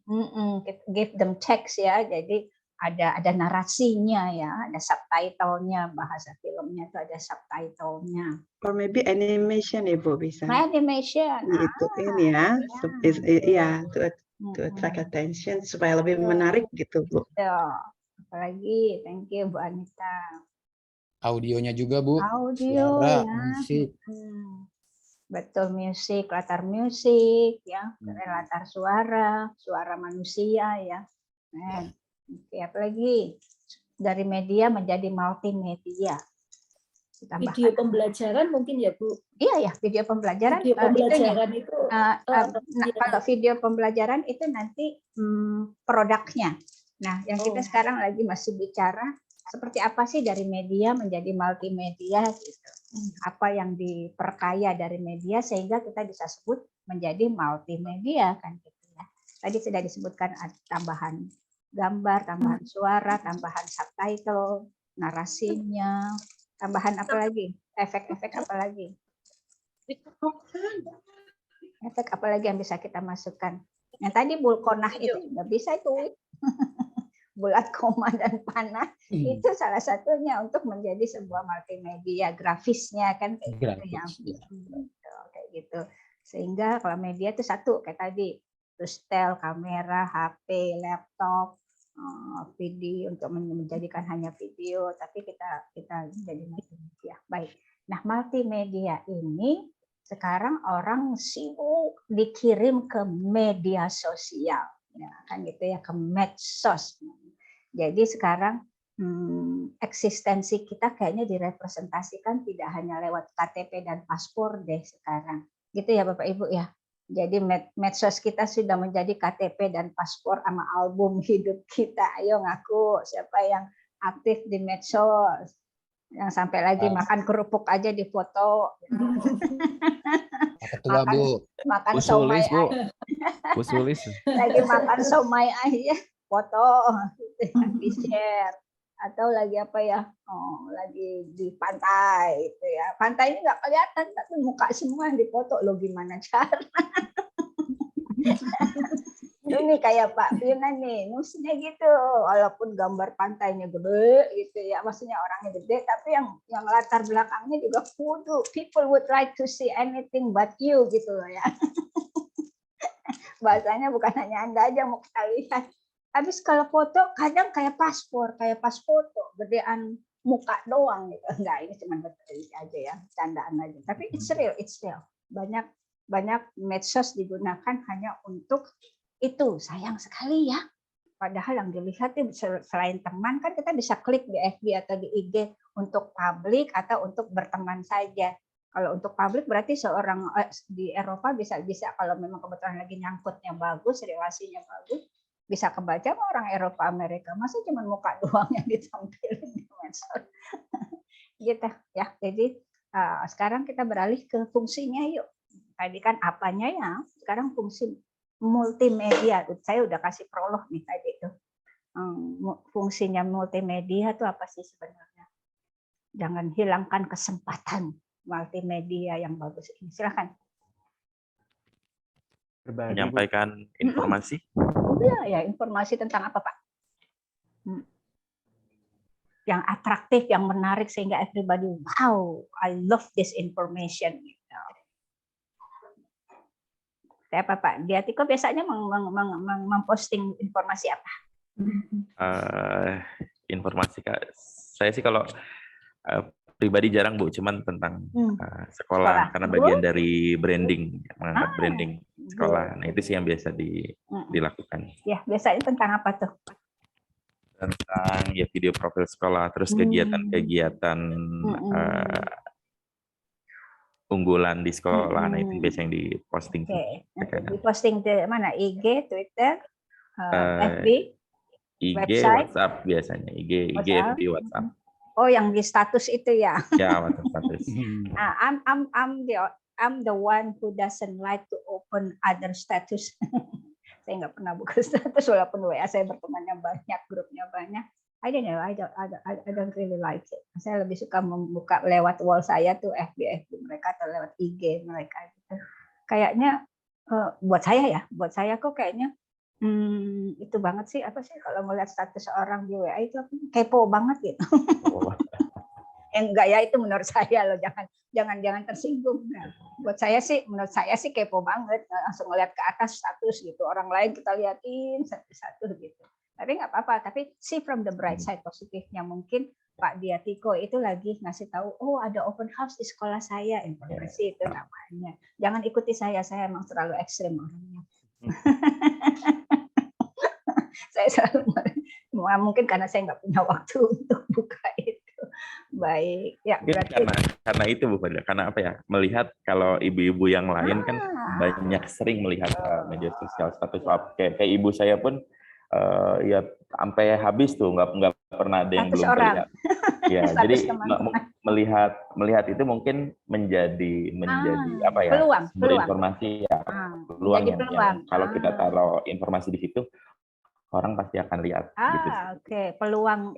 Give them text ya. Jadi ada narasinya ya, ada subtitlenya, bahasa filmnya itu ada subtitlenya.
Or maybe animation ya Bu, bisa.
Animation.
Itu ini ya, to attract attention supaya lebih menarik gitu Bu.
Apalagi, thank you Bu Anita.
Audionya juga Bu.
Audio
suara,
ya.
musik.
Betul, musik, latar musik ya, latar suara, suara manusia ya. Oke, apalagi dari media menjadi multimedia.
Video pembelajaran mungkin ya Bu?
Iya ya, video pembelajaran.
Video pembelajaran itu.
Kalau video pembelajaran itu nanti produknya. Nah, yang kita sekarang lagi masih bicara seperti apa sih dari media menjadi multimedia gitu. Apa yang diperkaya dari media sehingga kita bisa sebut menjadi multimedia kan gitu ya. Tadi sudah disebutkan tambahan gambar, tambahan suara, tambahan subtitle, narasinya, tambahan apa lagi? Efek-efek apa lagi? Efek apa lagi yang bisa kita masukkan? Yang tadi bulkonah itu nggak bisa itu. Bulat, koma, dan panah itu salah satunya untuk menjadi sebuah multimedia, grafisnya kan kayak gitu ya. Kayak gitu. Sehingga kalau media itu satu kayak tadi, terus tel, kamera, HP, laptop, video untuk menjadikan hanya video, tapi kita jadi multimedia. Baik. Nah, multimedia ini sekarang orang sibuk dikirim ke media sosial, ya kan gitu ya, ke medsos. Jadi sekarang eksistensi kita kayaknya direpresentasikan tidak hanya lewat KTP dan paspor deh sekarang, gitu ya Bapak Ibu ya. Jadi medsos kita sudah menjadi KTP dan paspor sama album hidup kita. Ayo ngaku siapa yang aktif di medsos, yang sampai lagi makan kerupuk aja di foto.
Ketua Bu.
Makan somai
Bu Sulis.
lagi makan somai aja foto di share, atau lagi apa ya, lagi di pantai itu ya, pantai ini nggak kelihatan tapi muka semua di foto, lo gimana cara? Ini kayak Pak Fina nih, nulisnya gitu, walaupun gambar pantainya gede gitu ya, maksudnya orangnya gede, tapi yang latar belakangnya juga kudu people would like to see anything but you gitu loh ya. Bahasanya bukan hanya Anda aja mau kita lihat. Habis kalau foto kadang kayak paspor, kayak pas foto, gedean muka doang gitu. Enggak, ini cuma berteliti aja ya, candaan aja. Tapi it's real. Banyak medsos digunakan hanya untuk itu. Sayang sekali ya. Padahal yang dilihat itu selain teman kan kita bisa klik di FB atau di IG untuk publik atau untuk berteman saja. Kalau untuk publik berarti seorang di Eropa bisa kalau memang kebetulan lagi nyangkutnya bagus, relasinya bagus, bisa kebaca sama orang Eropa Amerika. Masa cuma muka doang yang ditampilin di medsos. Gitu ya. Jadi sekarang kita beralih ke fungsinya yuk. Tadi kan apanya ya, sekarang fungsi multimedia. Saya udah kasih prolog nih tadi tuh. Fungsinya multimedia itu apa sih sebenarnya? Jangan hilangkan kesempatan multimedia yang bagus ini. Silakan.
Menyampaikan informasi.
Ya, informasi tentang apa, Pak? Yang atraktif, yang menarik sehingga everybody, wow, I love this information. Kayak apa, Pak? Diatiko biasanya memposting informasi apa?
Informasi, Kak. Saya sih kalau pribadi jarang, Bu, cuman tentang sekolah, karena bagian dari branding, mengangkat branding sekolah. Nah, itu sih yang biasa dilakukan.
Ya, biasanya tentang apa tuh?
Tentang ya video profil sekolah, terus kegiatan-kegiatan unggulan di sekolah. Nah, itu biasanya yang diposting.
Diposting di mana? IG, Twitter, FB,
IG,
website?
WhatsApp biasanya. IG, FB, WhatsApp.
Oh, yang di status itu ya?
Ya, WhatsApp status.
I'm the one who doesn't like to open other status. Saya nggak pernah buka status walaupun WA saya bertemannya banyak, grupnya banyak. I don't know, I don't really like it. Saya lebih suka membuka lewat wall saya tuh FB mereka atau lewat IG mereka gitu. Kayaknya buat saya kok kayaknya itu banget sih, apa sih kalau melihat status orang di WA itu kepo banget gitu. Enggak ya, itu menurut saya loh, jangan tersinggung. Nah, menurut saya sih kepo banget, langsung ngeliat ke atas status gitu, orang lain kita liatin satu-satu gitu. Tapi nggak apa-apa, tapi see from the bright side, positifnya mungkin Pak Diatiko itu lagi ngasih tahu, oh ada open house di sekolah saya, informasi itu namanya. Jangan ikuti saya emang terlalu ekstrim orangnya. Saya selalu mungkin karena saya nggak punya waktu untuk buka itu. Baik, ya berarti
karena itu Bu Fadila, karena apa ya? Melihat kalau ibu-ibu yang lain kan banyak sering melihat media sosial status kayak ibu saya pun ya sampai habis tuh nggak pernah ada yang belum terlihat. Ya, jadi melihat itu mungkin menjadi apa ya?
Peluang.
Informasi ya, peluang yang kalau kita taruh informasi di situ orang pasti akan lihat. Gitu.
Oke. Peluang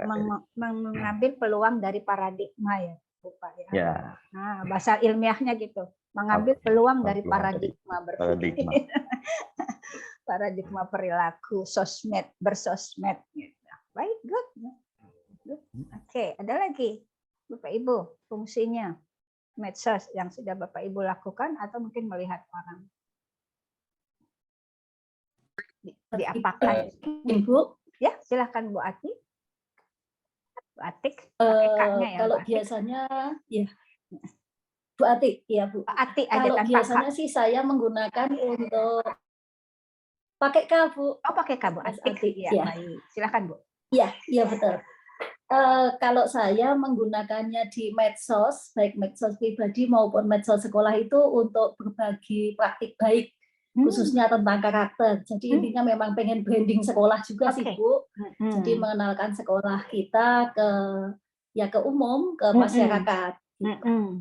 mengambil peluang dari paradigma ya, Pak ya.
Ya.
Bahasa ilmiahnya gitu. mengambil peluang dari
Peluang dari
paradigma
paradigma.
paradigma perilaku sosmed bersosmed. Gitu. Baik, good. Oke, ada lagi Bapak Ibu fungsinya medsos yang sudah Bapak Ibu lakukan atau mungkin melihat orang diapakan?
Ibu,
Ya, silahkan Bu Ati. Bu Atik, pakai K-nya ya.
kalau
Bu Atik.
biasanya ya Bu Ati, ya Bu.
Bu Ati aja
Kalau
tanpa
biasanya
K.
sih saya menggunakan untuk pakai K, Bu.
Oh, pakai K, Bu
Mas
Atik.
Atik,
Ya,
ya.
baik. Silakan, Bu.
Iya, iya betul. Kalau saya menggunakannya di medsos, baik medsos pribadi maupun medsos sekolah itu untuk berbagi praktik baik, khususnya tentang karakter. Jadi intinya memang pengen branding sekolah juga sih, Bu. Jadi mengenalkan sekolah kita ke umum, ke masyarakat.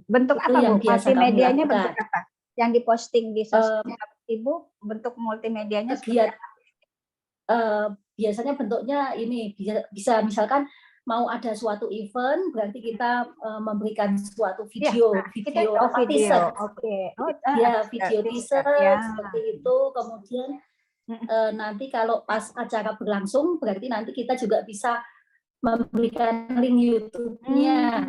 Bentuk
Itu
apa,
yang
Bu?
biasa kami
Multimedianya
lakukan.
bentuk apa? Yang diposting di sosial Ibu, bentuk multimedianya seperti apa?
Biasanya bentuknya ini bisa misalkan mau ada suatu event, berarti kita memberikan suatu video, video teaser.
Oke.
Ya, video teaser
ya.
seperti itu. Kemudian nanti kalau pas acara berlangsung, berarti nanti kita juga bisa memberikan link YouTube-nya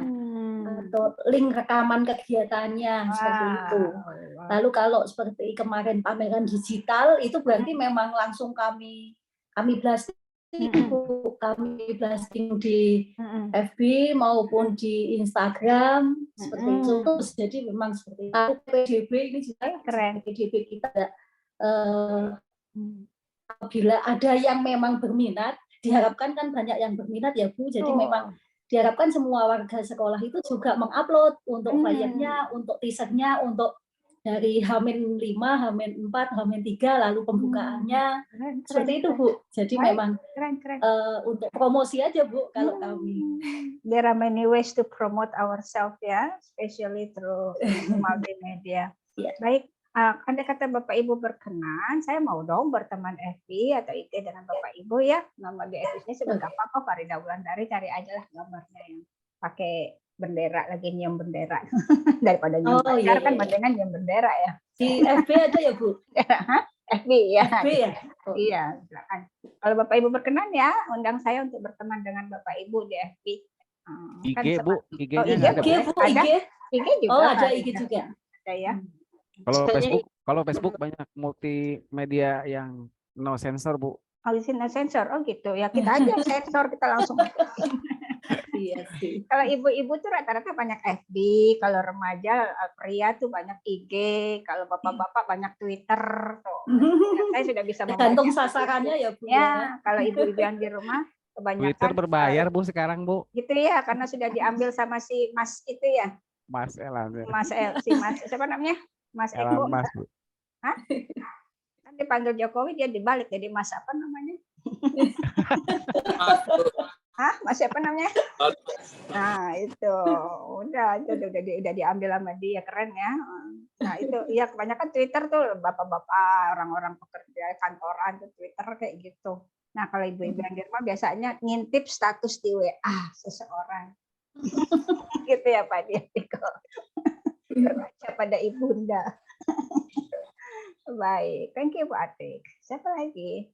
atau link rekaman kegiatannya seperti itu. Lalu kalau seperti kemarin pameran digital itu berarti memang langsung kami blasting di FB maupun di Instagram seperti itu. Jadi memang seperti itu. PDB ini juga
keren.
PDB kita apabila ada yang memang berminat, diharapkan kan banyak yang berminat ya Bu. Jadi memang diharapkan semua warga sekolah itu juga mengupload untuk flyernya, untuk teasernya, untuk dari H-5, H-4, H-3 lalu pembukaannya. Seperti itu Bu. Jadi memang untuk promosi aja Bu kalau kami.
There are many ways to promote ourselves ya, especially through multimedia. Baik, andai kata Bapak Ibu berkenan, saya mau dong berteman FB atau IG dengan Bapak Ibu ya. Nama di FB-nya sudah gampang kok, Farida Wulandari, cari aja lah gambarnya yang pakai bendera, lagi nyium bendera. Daripada nyium bendera kan mendingan nyium bendera ya.
Di FB ada ya Bu?
FB ya.
FB ya?
Iya, silakan. Kalau Bapak Ibu berkenan ya, undang saya untuk berteman dengan Bapak Ibu di FB.
IG Bu, IG-nya
IG,
ada. IG
juga.
Oh, ada IG juga.
Ada ya.
Kalau Facebook banyak multimedia yang no sensor Bu.
Oh, di sini no sensor. Oh gitu. Ya kita aja sensor, kita langsung.
Iya sih.
Kalau ibu-ibu tuh rata-rata banyak FB, kalau remaja pria tuh banyak IG, kalau bapak-bapak banyak Twitter. Tuh. Saya sudah bisa
tergantung sasarannya ya Bu.
Ya, kalau ibu-ibu yang di rumah kebanyakan
Twitter berbayar Bu sekarang Bu.
Gitu ya, karena sudah diambil sama si Mas itu ya.
Mas Elan.
Mas siapa namanya? Mas Eko.
Mas Bu.
Hah? Kan dipanggil Jokowi dia dibalik jadi Mas apa namanya? Hah, Mas siapa namanya? Nah, itu. Udah diambil sama dia, keren ya. Nah, itu ya kebanyakan Twitter tuh bapak-bapak, orang-orang pekerja kantoran tuh Twitter kayak gitu. Nah, kalau ibu-ibu yang di rumah biasanya ngintip status di WA seseorang. Gitu ya Pak Diego. Baca pada ibunda. Baik, thank you Bu Atik. Siapa lagi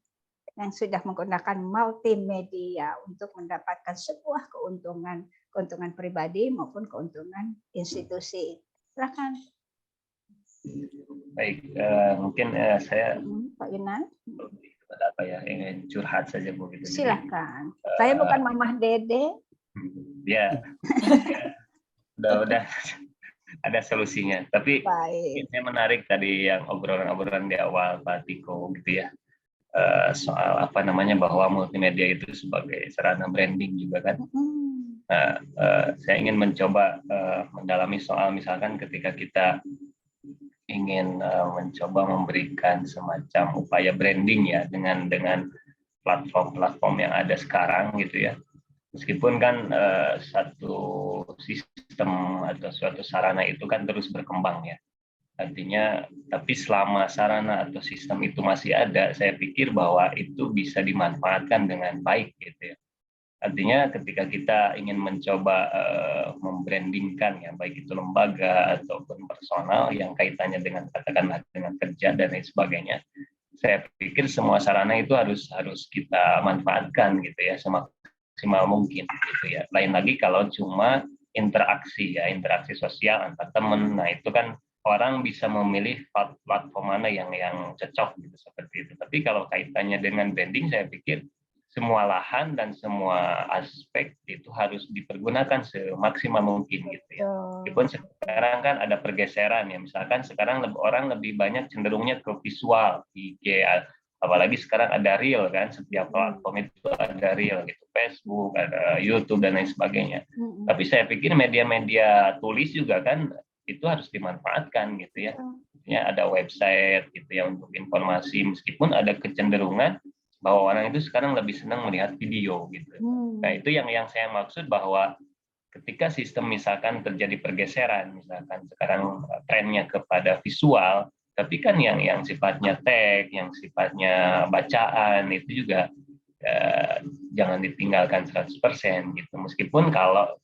yang sudah menggunakan multimedia untuk mendapatkan sebuah keuntungan pribadi maupun keuntungan institusi? Silakan.
Baik, mungkin saya
Pak Yunan.
Apa ya, ingin curhat saja Bu gitu.
Silakan. Saya bukan Mamah Dede.
Ya, udah ada solusinya. Tapi ini menarik tadi yang obrolan-obrolan di awal Pak Tiko gitu ya. Soal apa namanya bahwa multimedia itu sebagai sarana branding juga kan. Nah, saya ingin mencoba mendalami soal misalkan ketika kita ingin mencoba memberikan semacam upaya branding ya dengan platform-platform yang ada sekarang gitu ya. Meskipun kan satu sistem atau suatu sarana itu kan terus berkembang ya. Artinya, tapi selama sarana atau sistem itu masih ada, saya pikir bahwa itu bisa dimanfaatkan dengan baik gitu ya. Artinya ketika kita ingin mencoba membrandingkan ya, baik itu lembaga ataupun personal yang kaitannya dengan katakanlah dengan kerja dan lain sebagainya, saya pikir semua sarana itu harus kita manfaatkan gitu ya semaksimal mungkin gitu ya. Lain lagi kalau cuma interaksi sosial antar teman. Nah, itu kan orang bisa memilih platform mana yang cocok gitu seperti itu. Tapi kalau kaitannya dengan branding, saya pikir semua lahan dan semua aspek itu harus dipergunakan semaksimal mungkin gitu ya. Meskipun sekarang kan ada pergeseran ya, misalkan sekarang orang lebih banyak cenderungnya ke visual, IG, apalagi sekarang ada reel kan, setiap platform itu ada reel gitu, Facebook, ada YouTube dan lain sebagainya. Tapi saya pikir media-media tulis juga kan itu harus dimanfaatkan gitu ya. Ya ada website gitu ya untuk informasi, meskipun ada kecenderungan bahwa orang itu sekarang lebih senang melihat video gitu. Nah, itu yang saya maksud, bahwa ketika sistem misalkan terjadi pergeseran, misalkan sekarang trennya kepada visual, tapi kan yang sifatnya teks, yang sifatnya bacaan itu juga jangan ditinggalkan 100% gitu. Meskipun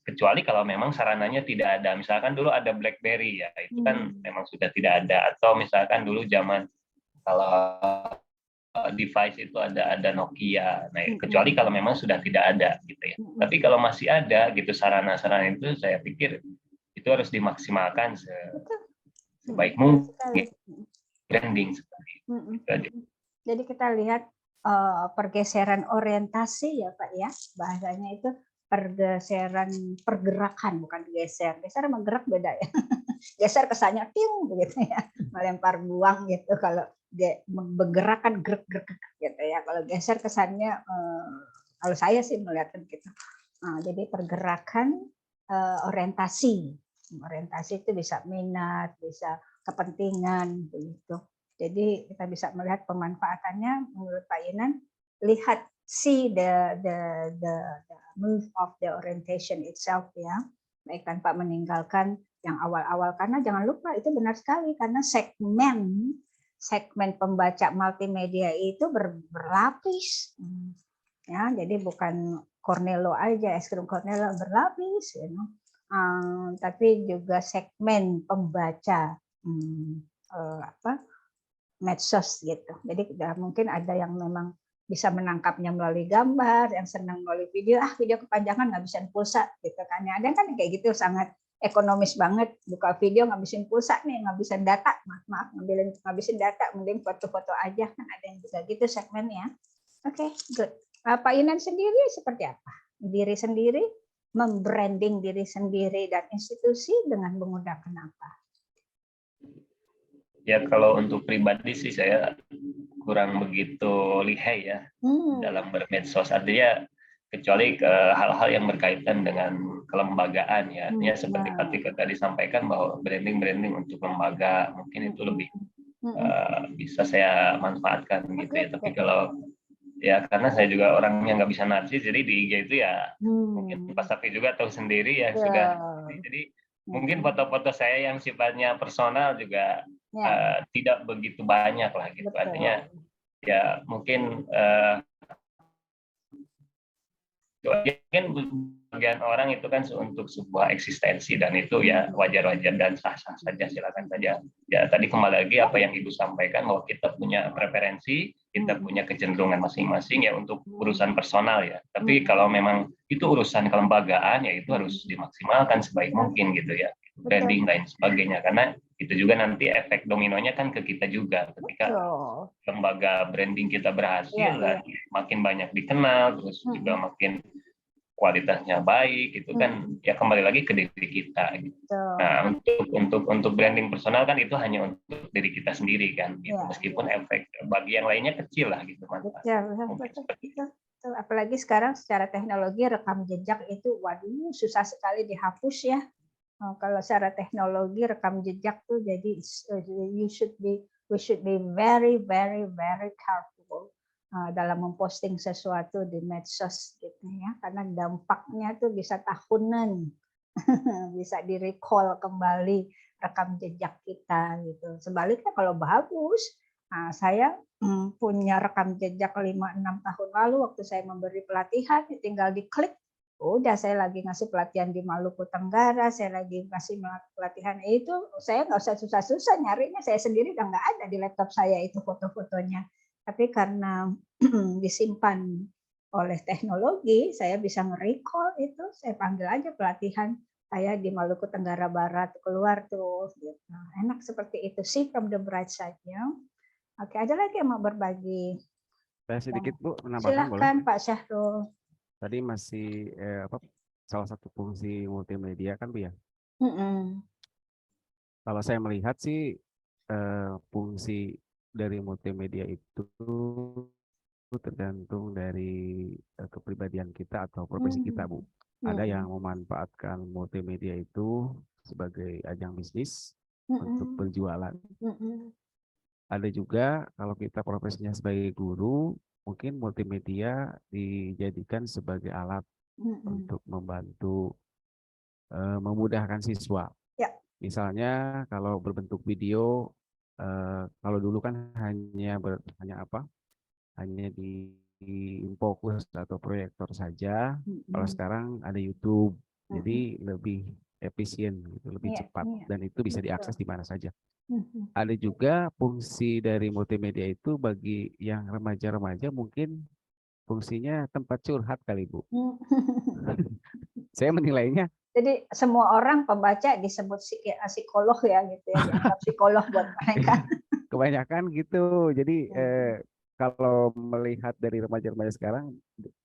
kecuali kalau memang sarananya tidak ada. Misalkan dulu ada BlackBerry ya, itu kan memang sudah tidak ada. Atau misalkan dulu zaman kalau device itu ada Nokia. Nah, kecuali kalau memang sudah tidak ada gitu ya. Tapi kalau masih ada gitu sarana-sarana itu, saya pikir itu harus dimaksimalkan sebaik mungkin. Branding seperti itu.
Jadi kita lihat pergeseran orientasi ya Pak ya, bahasanya itu pergeseran pergerakan, bukan geser. Geser sama gerak beda ya. Geser kesannya tiung begitu ya, melempar buang gitu. Kalau bergerak kan gerak gitu ya. Kalau geser kesannya, kalau saya sih melihatkan gitu. Jadi pergerakan orientasi itu bisa minat, bisa kepentingan begitu. Jadi kita bisa melihat pemanfaatannya. Menurut Pak Inan, lihat the move of the orientation itself ya, baik tanpa meninggalkan yang awal-awal, karena jangan lupa itu benar sekali, karena segmen pembaca multimedia itu berlapis ya. Jadi bukan Cornello aja, es krim Cornello berlapis ya, tapi juga segmen pembaca medsos gitu. Jadi mungkin ada yang memang bisa menangkapnya melalui gambar, yang senang melalui video, video kepanjangan ngabisin pulsa gitu kan. Ada kan kayak gitu, sangat ekonomis banget, buka video ngabisin pulsa nih, ngabisin data, maaf ngabisin data, mending foto-foto aja, kan ada yang juga gitu segmennya. Oke, good. Pak Inan sendiri seperti apa? Diri sendiri, membranding diri sendiri dan institusi dengan menggunakan apa?
Ya, kalau untuk pribadi sih saya kurang begitu lihai ya dalam bermedsos. Artinya kecuali ke hal-hal yang berkaitan dengan kelembagaan ya. Artinya seperti tadi disampaikan bahwa branding untuk lembaga mungkin itu lebih bisa saya manfaatkan gitu ya. Tapi kalau ya karena saya juga orangnya nggak bisa narsis, jadi di IG itu ya mungkin Pak Safi juga tahu sendiri ya sudah. Jadi mungkin foto-foto saya yang sifatnya personal juga tidak begitu banyak lah gitu. Artinya ya mungkin bagian orang itu kan untuk sebuah eksistensi, dan itu ya wajar-wajar dan sah-sah saja, silakan saja. Ya tadi kembali lagi apa yang Ibu sampaikan, bahwa kita punya preferensi, kita punya kecenderungan masing-masing ya untuk urusan personal ya. Tapi kalau memang itu urusan kelembagaan ya itu harus dimaksimalkan sebaik mungkin gitu ya. Branding lain sebagainya, karena itu juga nanti efek dominonya kan ke kita juga. Ketika lembaga branding kita berhasil dan makin banyak dikenal, terus juga makin kualitasnya baik, itu kan ya kembali lagi ke diri kita gitu. Nah, untuk branding personal kan itu hanya untuk diri kita sendiri kan gitu. Meskipun efek bagi yang lainnya kecil lah gitu
Betul. Apalagi sekarang secara teknologi rekam jejak itu waduh susah sekali dihapus ya. Kalau secara teknologi rekam jejak tuh, jadi we should be very careful dalam memposting sesuatu di medsos gitu ya, karena dampaknya tuh bisa tahunan, bisa di-recall kembali rekam jejak kita gitu. Sebaliknya kalau bagus, Nah, saya punya rekam jejak 5-6 tahun lalu waktu saya memberi pelatihan, tinggal diklik, udah saya lagi ngasih pelatihan di Maluku Tenggara, saya lagi ngasih pelatihan itu, saya nggak usah susah-susah nyarinya, saya sendiri udah nggak ada di laptop saya itu foto-fotonya. Tapi karena disimpan oleh teknologi, saya bisa nge-recall itu, saya panggil aja pelatihan saya di Maluku Tenggara Barat, keluar tuh. Gitu. Enak seperti itu, see from the bright side ya. Oke, ada lagi yang mau berbagi?
Saya sedikit Bu menambahkan
Silakan
boleh?
Pak Syahrul.
Tadi masih salah satu fungsi multimedia kan Bu ya? Kalau saya melihat sih fungsi dari multimedia itu tergantung dari kepribadian kita atau profesi kita Bu. Ada yang memanfaatkan multimedia itu sebagai ajang bisnis untuk berjualan. Ada juga kalau kita profesinya sebagai guru, mungkin multimedia dijadikan sebagai alat untuk membantu memudahkan siswa.
Ya.
Misalnya kalau berbentuk video, kalau dulu kan hanya di infocus atau proyektor saja. Kalau sekarang ada YouTube, jadi lebih efisien, gitu, lebih cepat, dan itu bisa diakses di mana saja. Ada juga fungsi dari multimedia itu bagi yang remaja-remaja mungkin fungsinya tempat curhat kali Bu. Saya menilainya.
Jadi semua orang pembaca disebut psikolog ya gitu ya, dianggap psikolog buat mereka.
Kebanyakan gitu. Jadi kalau melihat dari remaja-remaja sekarang,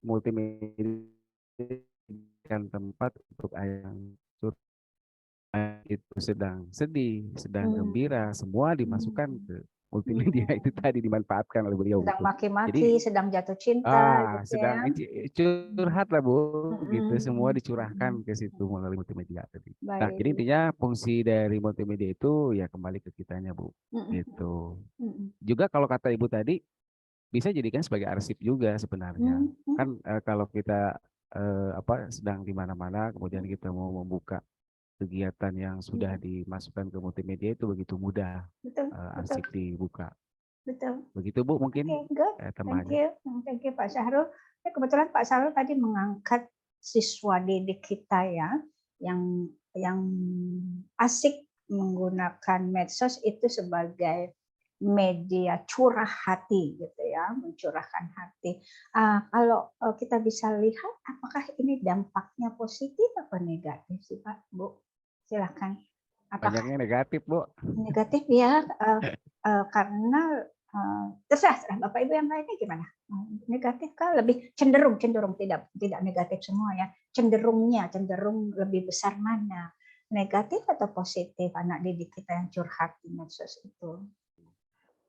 multimedia kan tempat untuk yang itu sedang sedih, sedang gembira, semua dimasukkan ke multimedia itu tadi, dimanfaatkan oleh beliau.
Sedang
gitu.
maki-maki,
Jadi,
sedang jatuh cinta, gitu
sedang
ya.
curhat lah Bu, gitu, semua dicurahkan ke situ melalui multimedia tadi. Nah, jadi intinya fungsi dari multimedia itu ya kembali ke kitanya Bu, gitu. Juga kalau kata Ibu tadi, bisa jadikan sebagai arsip juga sebenarnya. Kan kalau kita sedang di mana-mana, kemudian kita mau membuka kegiatan yang sudah dimasukkan ke multimedia itu begitu mudah. Arsip dibuka.
Betul.
Begitu Bu mungkin.
Good. Thank you Pak Syahrul. Ya, kebetulan Pak Syahrul tadi mengangkat siswa didik kita ya, yang asik menggunakan medsos itu sebagai media curah hati gitu ya, mencurahkan hati. Kalau kita bisa lihat apakah ini dampaknya positif atau negatif sih Pak, Bu? Silakan.
Banyaknya negatif Bu.
Negatif ya, karena terserah Bapak Ibu yang lainnya gimana? Negatif kah? Lebih cenderung tidak negatif semua ya. Cenderung lebih besar mana? Negatif atau positif anak didik kita yang curhat di medsos itu?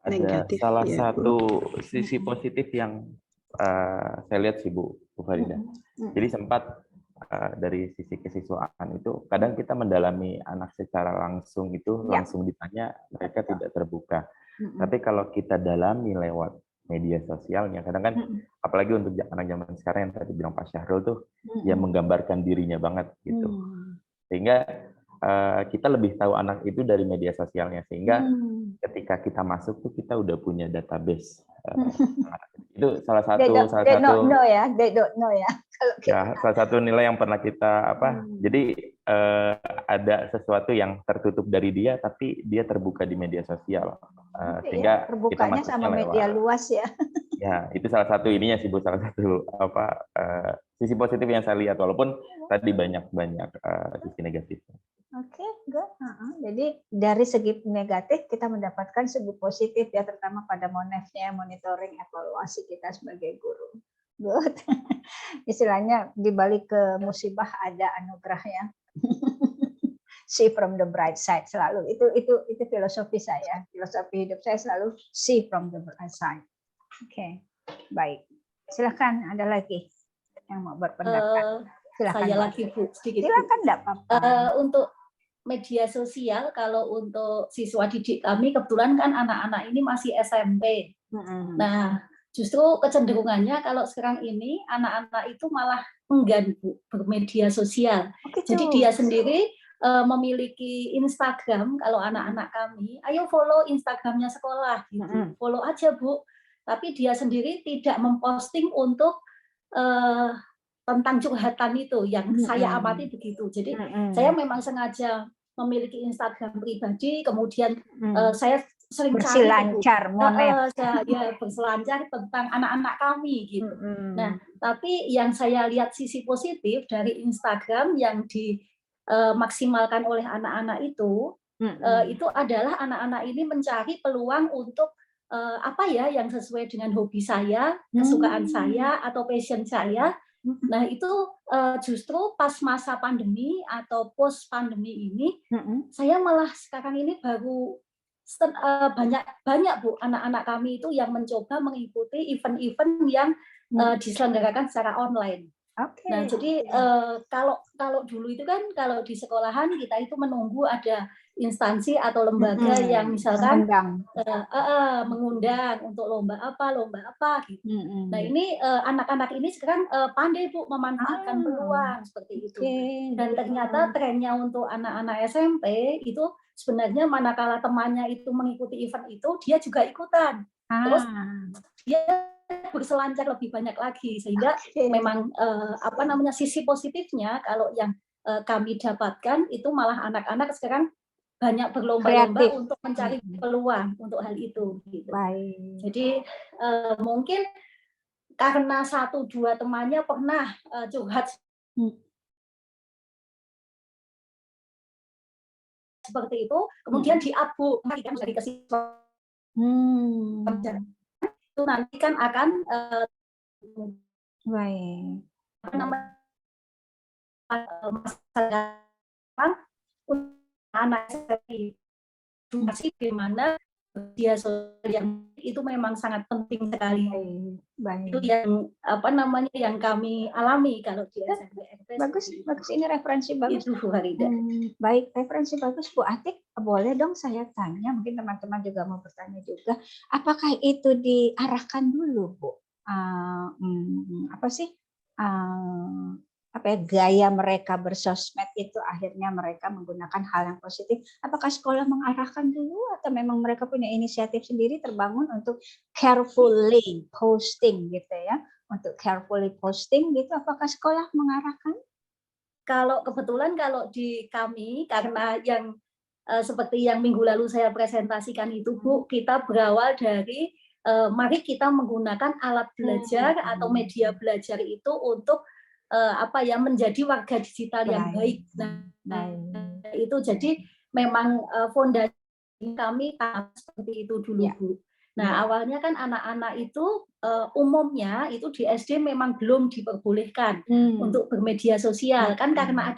Ada negatif, salah satu sisi positif yang saya lihat sih Bu Farida. Jadi sempat dari sisi kesiswaan itu kadang kita mendalami anak secara langsung itu langsung ditanya, mereka tidak terbuka. Tapi kalau kita dalami lewat media sosialnya, kadang kan apalagi untuk anak zaman sekarang yang tadi bilang Pak Syahrul tuh yang menggambarkan dirinya banget gitu. Sehingga kita lebih tahu anak itu dari media sosialnya, sehingga ketika kita masuk tuh kita udah punya database. Itu salah satu
they don't know ya.
Ya, salah satu nilai yang pernah kita jadi ada sesuatu yang tertutup dari dia tapi dia terbuka di media sosial. Sehingga
terbukanya
kita
sama media luas ya.
Ya, itu salah satu ininya sih Bu, salah satu sisi positif yang saya lihat, walaupun tadi banyak sisi negatifnya.
Oke, good. Jadi dari segi negatif kita mendapatkan segi positif ya, terutama pada monitoring evaluasi kita sebagai guru. Good. Istilahnya di balik ke musibah ada anugerah ya. See from the bright side selalu. Itu filosofi saya. Filosofi hidup saya selalu see from the bright side. Oke, baik. Silakan, ada lagi yang mau berpendapat. Silakan.
Saya lagi Bu, sedikit.
Silakan, enggak apa-apa.
Untuk media sosial, kalau untuk siswa didik kami kebetulan kan anak-anak ini masih SMP. Nah, justru kecenderungannya kalau sekarang ini anak-anak itu malah enggan Bu bermedia sosial. Jadi dia sendiri memiliki Instagram, kalau anak-anak kami, ayo follow Instagramnya sekolah, gitu. Follow aja Bu. Tapi dia sendiri tidak memposting untuk tentang curhatan itu, yang saya amati begitu. Jadi saya memang sengaja memiliki Instagram pribadi, kemudian saya sering
berselancar,
ya berselancar tentang anak-anak kami gitu. Nah, tapi yang saya lihat sisi positif dari Instagram yang dimaksimalkan oleh anak-anak itu adalah anak-anak ini mencari peluang untuk apa ya yang sesuai dengan hobi saya, kesukaan saya atau passion saya. Nah, itu justru pas masa pandemi atau post pandemi ini, saya malah sekarang ini baru banyak Bu anak-anak kami itu yang mencoba mengikuti event-event yang diselenggarakan secara online. Nah, jadi kalau dulu itu kan kalau di sekolahan kita itu menunggu ada instansi atau lembaga yang misalkan mengundang untuk lomba apa gitu. Nah, ini anak-anak ini sekarang pandai Bu memanfaatkan peluang seperti itu. Dan ternyata trennya untuk anak-anak SMP itu sebenarnya manakala temannya itu mengikuti event itu, dia juga ikutan. Terus dia berselancar lebih banyak lagi, sehingga memang sisi positifnya kalau yang kami dapatkan itu malah anak-anak sekarang banyak berlomba-lomba untuk mencari peluang untuk hal itu. Gitu. Jadi mungkin karena 1-2 temannya pernah curhat seperti itu, kemudian di-up dari ke siswa. Itu nanti kan akan anak edukasi gimana dia sosial yang itu memang sangat penting sekali. Itu yang yang kami alami kalau di SMP.
Bagus ini referensi bagus.
Itu Bu Harida.
Baik, referensi bagus Bu Atik. Boleh dong saya tanya, mungkin teman-teman juga mau bertanya juga. Apakah itu diarahkan dulu Bu? Gaya mereka bersosmed itu akhirnya mereka menggunakan hal yang positif. Apakah sekolah mengarahkan dulu atau memang mereka punya inisiatif sendiri terbangun untuk carefully posting gitu ya? Untuk carefully posting gitu, apakah sekolah mengarahkan?
Kalau kebetulan kalau di kami, karena yang seperti yang minggu lalu saya presentasikan itu Bu, kita berawal dari mari kita menggunakan alat belajar atau media belajar itu untuk menjadi warga digital yang baik. Nah, itu jadi memang fondasi kami seperti itu dulu Bu. Nah, awalnya kan anak-anak itu umumnya itu di SD memang belum diperbolehkan untuk bermedia sosial kan karena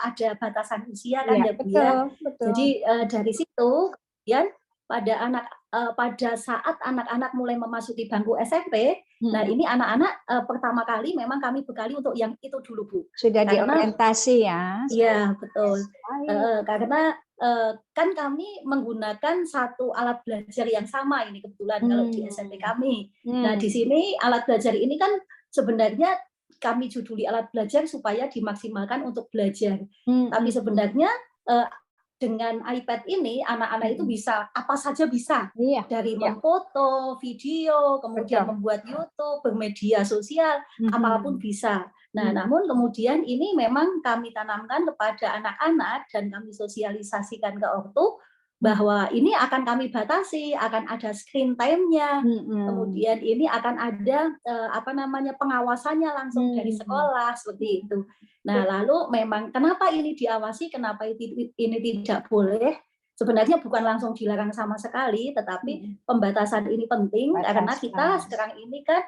ada batasan usia kan ya Bu ya. Jadi dari situ kemudian pada saat anak-anak mulai memasuki bangku SMP, nah ini anak-anak pertama kali memang kami bekali untuk yang itu dulu Bu.
Sudah diorientasi ya?
Iya betul. Karena kan kami menggunakan satu alat belajar yang sama ini kebetulan kalau di SMP kami. Nah di sini alat belajar ini kan sebenarnya kami juduli alat belajar supaya dimaksimalkan untuk belajar. Tapi sebenarnya dengan iPad ini anak-anak itu bisa apa saja bisa dari memfoto, video, kemudian membuat YouTube, bermedia sosial, apapun bisa. Nah, namun kemudian ini memang kami tanamkan kepada anak-anak dan kami sosialisasikan ke ortu bahwa ini akan kami batasi, akan ada screen time-nya, kemudian ini akan ada pengawasannya langsung dari sekolah seperti itu. Nah, lalu memang kenapa ini diawasi, kenapa ini tidak boleh? Sebenarnya bukan langsung dilarang sama sekali, tetapi pembatasan ini penting karena kita sekarang ini kan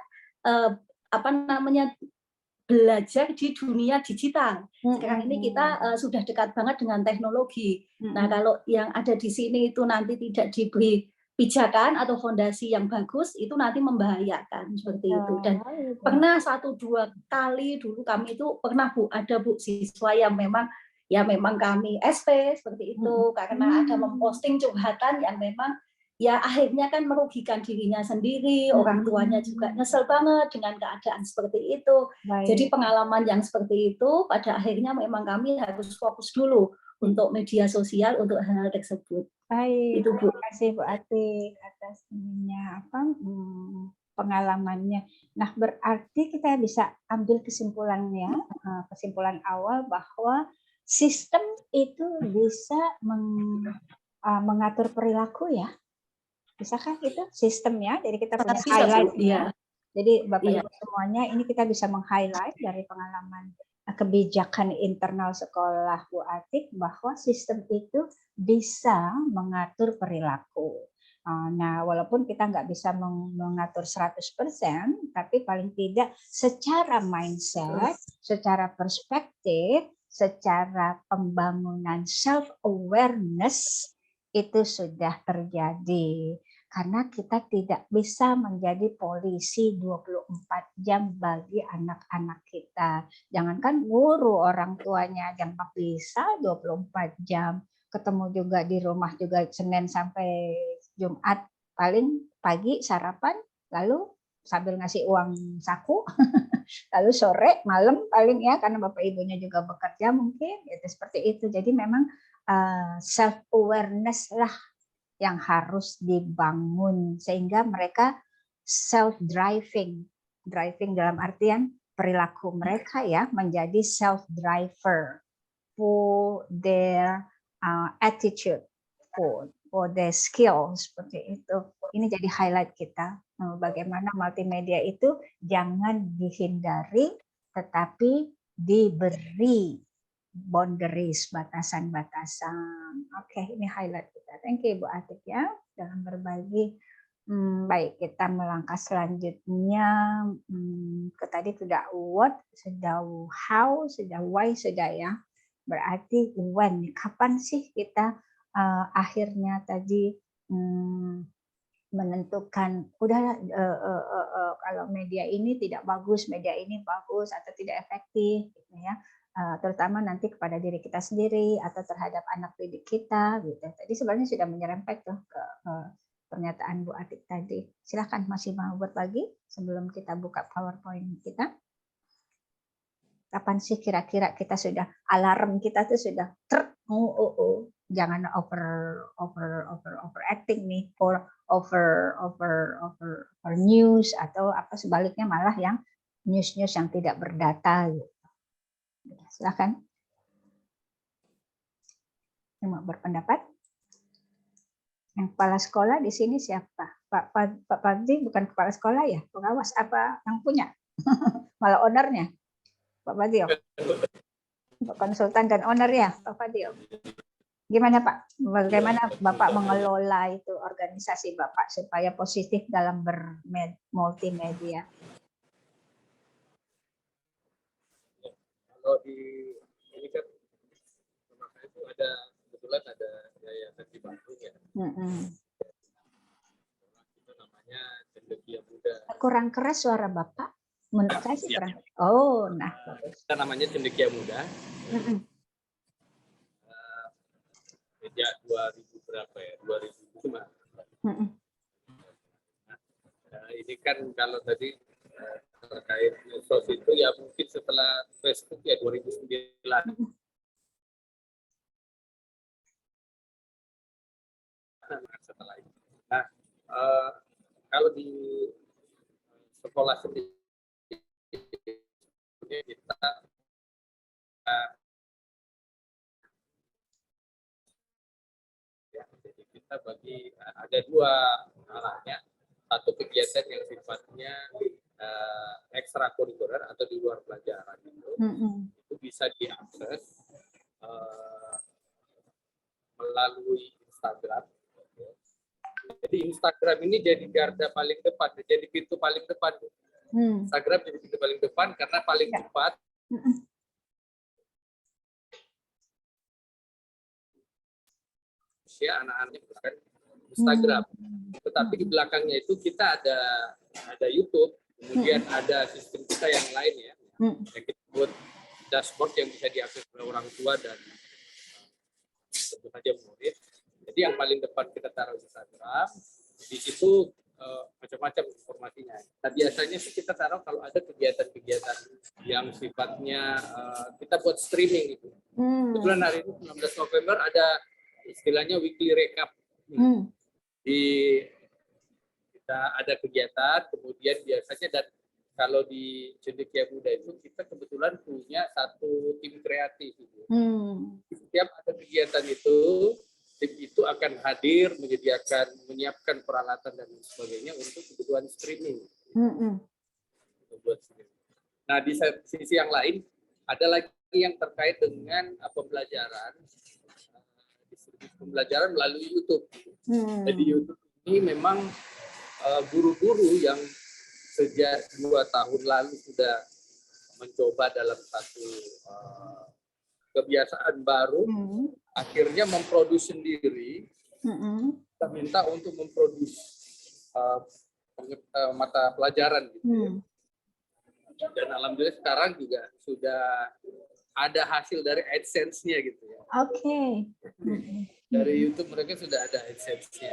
belajar di dunia digital. Sekarang ini kita sudah dekat banget dengan teknologi. Nah, kalau yang ada di sini itu nanti tidak diberi pijakan atau fondasi yang bagus, itu nanti membahayakan seperti itu. Dan pernah 1-2 kali dulu kami itu pernah Bu, ada Bu siswa yang memang kami SP seperti itu karena ada memposting curhatan yang memang ya akhirnya kan merugikan dirinya sendiri, orang tuanya juga nyesel banget dengan keadaan seperti itu. Jadi pengalaman yang seperti itu pada akhirnya memang kami harus fokus dulu untuk media sosial untuk hal-hal tersebut.
Baik,
Itu, Bu.
terima kasih Bu Atik atas pengalamannya. Nah, berarti kita bisa ambil kesimpulannya, kesimpulan awal bahwa sistem itu bisa mengatur perilaku ya. Bisakah itu sistemnya? Jadi kita punya
Bisa, Bu.
highlight-nya.
Iya.
Jadi Bapak
Iya.
Ibu semuanya ini kita bisa meng-highlight dari pengalaman kebijakan internal sekolah Bu Atik bahwa sistem itu bisa mengatur perilaku. Nah, walaupun kita nggak bisa mengatur 100%, tapi paling tidak secara mindset, secara perspektif, secara pembangunan self-awareness itu sudah terjadi. Karena kita tidak bisa menjadi polisi 24 jam bagi anak-anak kita. Jangankan guru, orang tuanya yang nggak bisa 24 jam. Ketemu juga di rumah juga Senin sampai Jumat. Paling pagi sarapan, lalu sambil ngasih uang saku, lalu sore, malam paling ya, karena Bapak Ibunya juga bekerja mungkin. Itu seperti itu. Jadi memang self-awareness lah yang harus dibangun sehingga mereka self-driving. Driving dalam artian perilaku mereka ya menjadi self-driver for their attitude, for their skills, seperti itu. Ini jadi highlight kita. Bagaimana multimedia itu jangan dihindari tetapi diberi boundaries, batasan-batasan. Oke, ini highlight kita. Thank you Bu Atik ya dalam berbagi. Baik, kita melangkah selanjutnya. Tadi sudah what, sudah how, sudah why, sudah ya. Berarti when, kapan sih kita akhirnya tadi menentukan udah kalau media ini tidak bagus, media ini bagus atau tidak efektif, gitu ya. Terutama nanti kepada diri kita sendiri atau terhadap anak didik kita gitu. Tadi sebenarnya sudah menyerempet tuh ke pernyataan Bu Atik tadi. Silakan masih mau berbagi sebelum kita buka PowerPoint kita. Kapan sih kira-kira kita sudah alarm kita tuh sudah jangan overacting nih, over news atau apa sebaliknya malah yang news yang tidak berdata gitu. Silakan. Yang mau berpendapat? Yang kepala sekolah di sini siapa? Pak Fadli bukan kepala sekolah ya? Pengawas apa yang punya? Malah ownernya. Pak Fadli. Pak konsultan dan owner ya, Pak Fadli. Gimana Pak? Bagaimana Bapak mengelola itu organisasi Bapak supaya positif dalam bermultimedia?
Kalau di ini kan makanya itu ada kebetulan ada yayasan di Bandung ya. Itu namanya Cendekia Muda.
Kurang keras suara Bapak. Menurut saya sih kurang. Oh, nah.
Kita namanya Cendekia Muda. Sejak 2000 berapa ya? 2005. Nah, ini kan kalau tadi terkait medsos itu ya mungkin setelah Facebook ya 2009. Setelah itu. Nah, kalau di sekolah sendiri kita jadi kita bagi ada dua arahnya. Satu kegiatan yang sifatnya ekstrakurikuler atau di luar pelajaran itu bisa diakses melalui Instagram. Jadi Instagram ini jadi garda paling depan, jadi pintu paling depan. Instagram jadi pintu paling depan karena paling cepat. Ya anak-anaknya bukan Instagram, tetapi di belakangnya itu kita ada YouTube, kemudian ada sistem kita yang lain ya, yang kita buat dashboard yang bisa diakses oleh orang tua dan tentu saja murid. Jadi yang paling depan kita taruh Instagram, di situ macam-macam informasinya. Nah biasanya sih kita taruh kalau ada kegiatan-kegiatan yang sifatnya kita buat streaming gitu. Kebetulan hari ini 19 November ada istilahnya weekly recap. Di kita ada kegiatan, kemudian biasanya dan kalau di Cendekia Muda itu kita kebetulan punya satu tim kreatif. Setiap ada kegiatan itu, tim itu akan hadir, menyiapkan peralatan dan sebagainya untuk kebutuhan streaming. Nah, di sisi yang lain ada lagi yang terkait dengan pembelajaran, distribusi pembelajaran melalui YouTube. Jadi YouTube ini memang guru-guru yang sejak 2 tahun lalu sudah mencoba dalam satu kebiasaan baru, akhirnya memproduksi sendiri. Kita minta untuk memproduksi mata pelajaran gitu ya. Dan alhamdulillah sekarang juga sudah ada hasil dari AdSense-nya gitu ya. Dari YouTube mereka sudah ada AdSense-nya.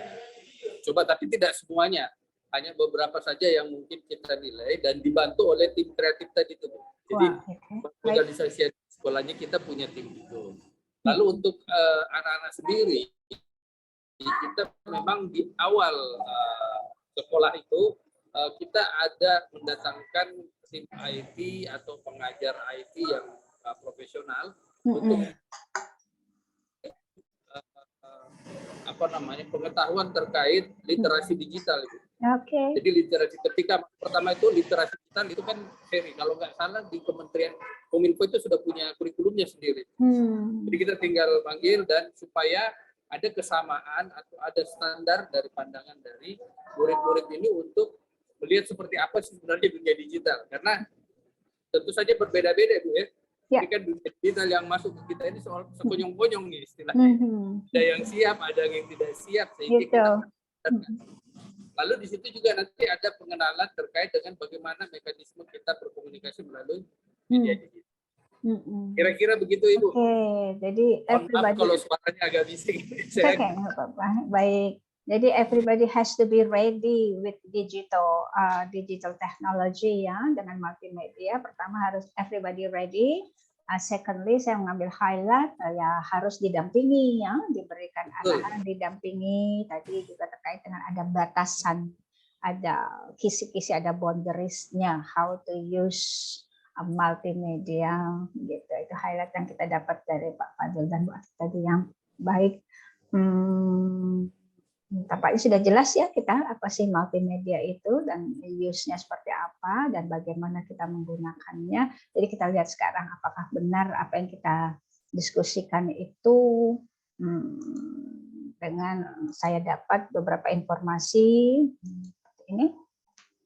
Coba tapi tidak semuanya, hanya beberapa saja yang mungkin kita nilai dan dibantu oleh tim kreatif tadi itu. Jadi organisasi sekolahnya kita punya tim itu. Lalu untuk anak-anak sendiri, kita memang di awal sekolah itu kita ada mendatangkan tim IT atau pengajar IT yang profesional untuk pengetahuan terkait literasi digital. Jadi literasi ketika pertama itu literasi digital itu kan seri, kalau nggak salah di Kementerian Kominfo itu sudah punya kurikulumnya sendiri. Jadi kita tinggal panggil dan supaya ada kesamaan atau ada standar dari pandangan dari murid-murid ini untuk melihat seperti apa sebenarnya dunia digital. Karena tentu saja berbeda-beda, Bu ya. Ini kan dunia digital yang masuk ke kita ini soal sekonyong-konyong nih istilahnya. Ada yang siap, ada yang tidak siap. Sehingga lalu di situ juga nanti ada pengenalan terkait dengan bagaimana mekanisme kita berkomunikasi melalui media digital. Kira-kira begitu, Ibu.
Jadi
maaf kalau suaranya agak bising.
Baik. Jadi everybody has to be ready with digital technology ya, dengan multimedia. Pertama harus everybody ready. Secondly, saya mengambil highlight ya harus didampingi ya, diberikan arahan, didampingi. Tadi juga terkait dengan ada batasan, ada kisi-kisi, ada boundaries-nya, how to use multimedia gitu. Itu highlight yang kita dapat dari Pak Fadil dan Bu Atik tadi yang baik. Tampaknya sudah jelas ya kita apa sih multimedia itu dan use-nya seperti apa dan bagaimana kita menggunakannya. Jadi kita lihat sekarang apakah benar apa yang kita diskusikan itu dengan saya dapat beberapa informasi seperti ini.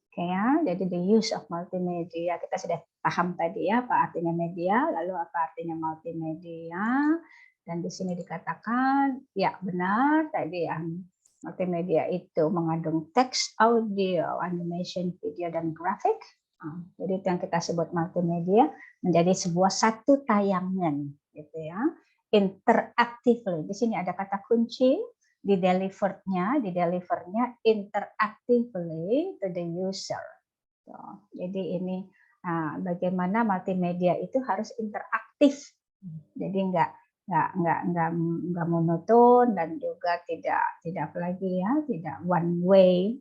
Oke ya, jadi the use of multimedia kita sudah paham tadi ya apa artinya media, lalu apa artinya multimedia, dan di sini dikatakan ya benar tadi ya. Multimedia itu mengandung teks, audio, animation, video, dan grafik. Jadi itu yang kita sebut multimedia menjadi sebuah satu tayangan, gitu ya. Interactively. Di sini ada kata kunci di delivernya interactively to the user. Jadi ini bagaimana multimedia itu harus interaktif. Jadi enggak monoton dan juga tidak apalagi ya tidak one way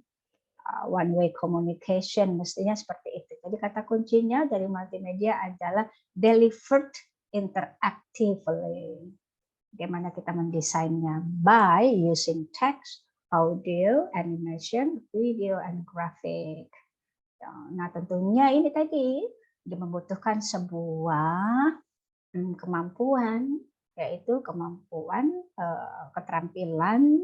communication, mestinya seperti itu. Jadi kata kuncinya dari multimedia adalah delivered interactively. Bagaimana kita mendesainnya by using text, audio, animation, video, and graphic. Nah tentunya ini tadi membutuhkan sebuah kemampuan, yaitu kemampuan keterampilan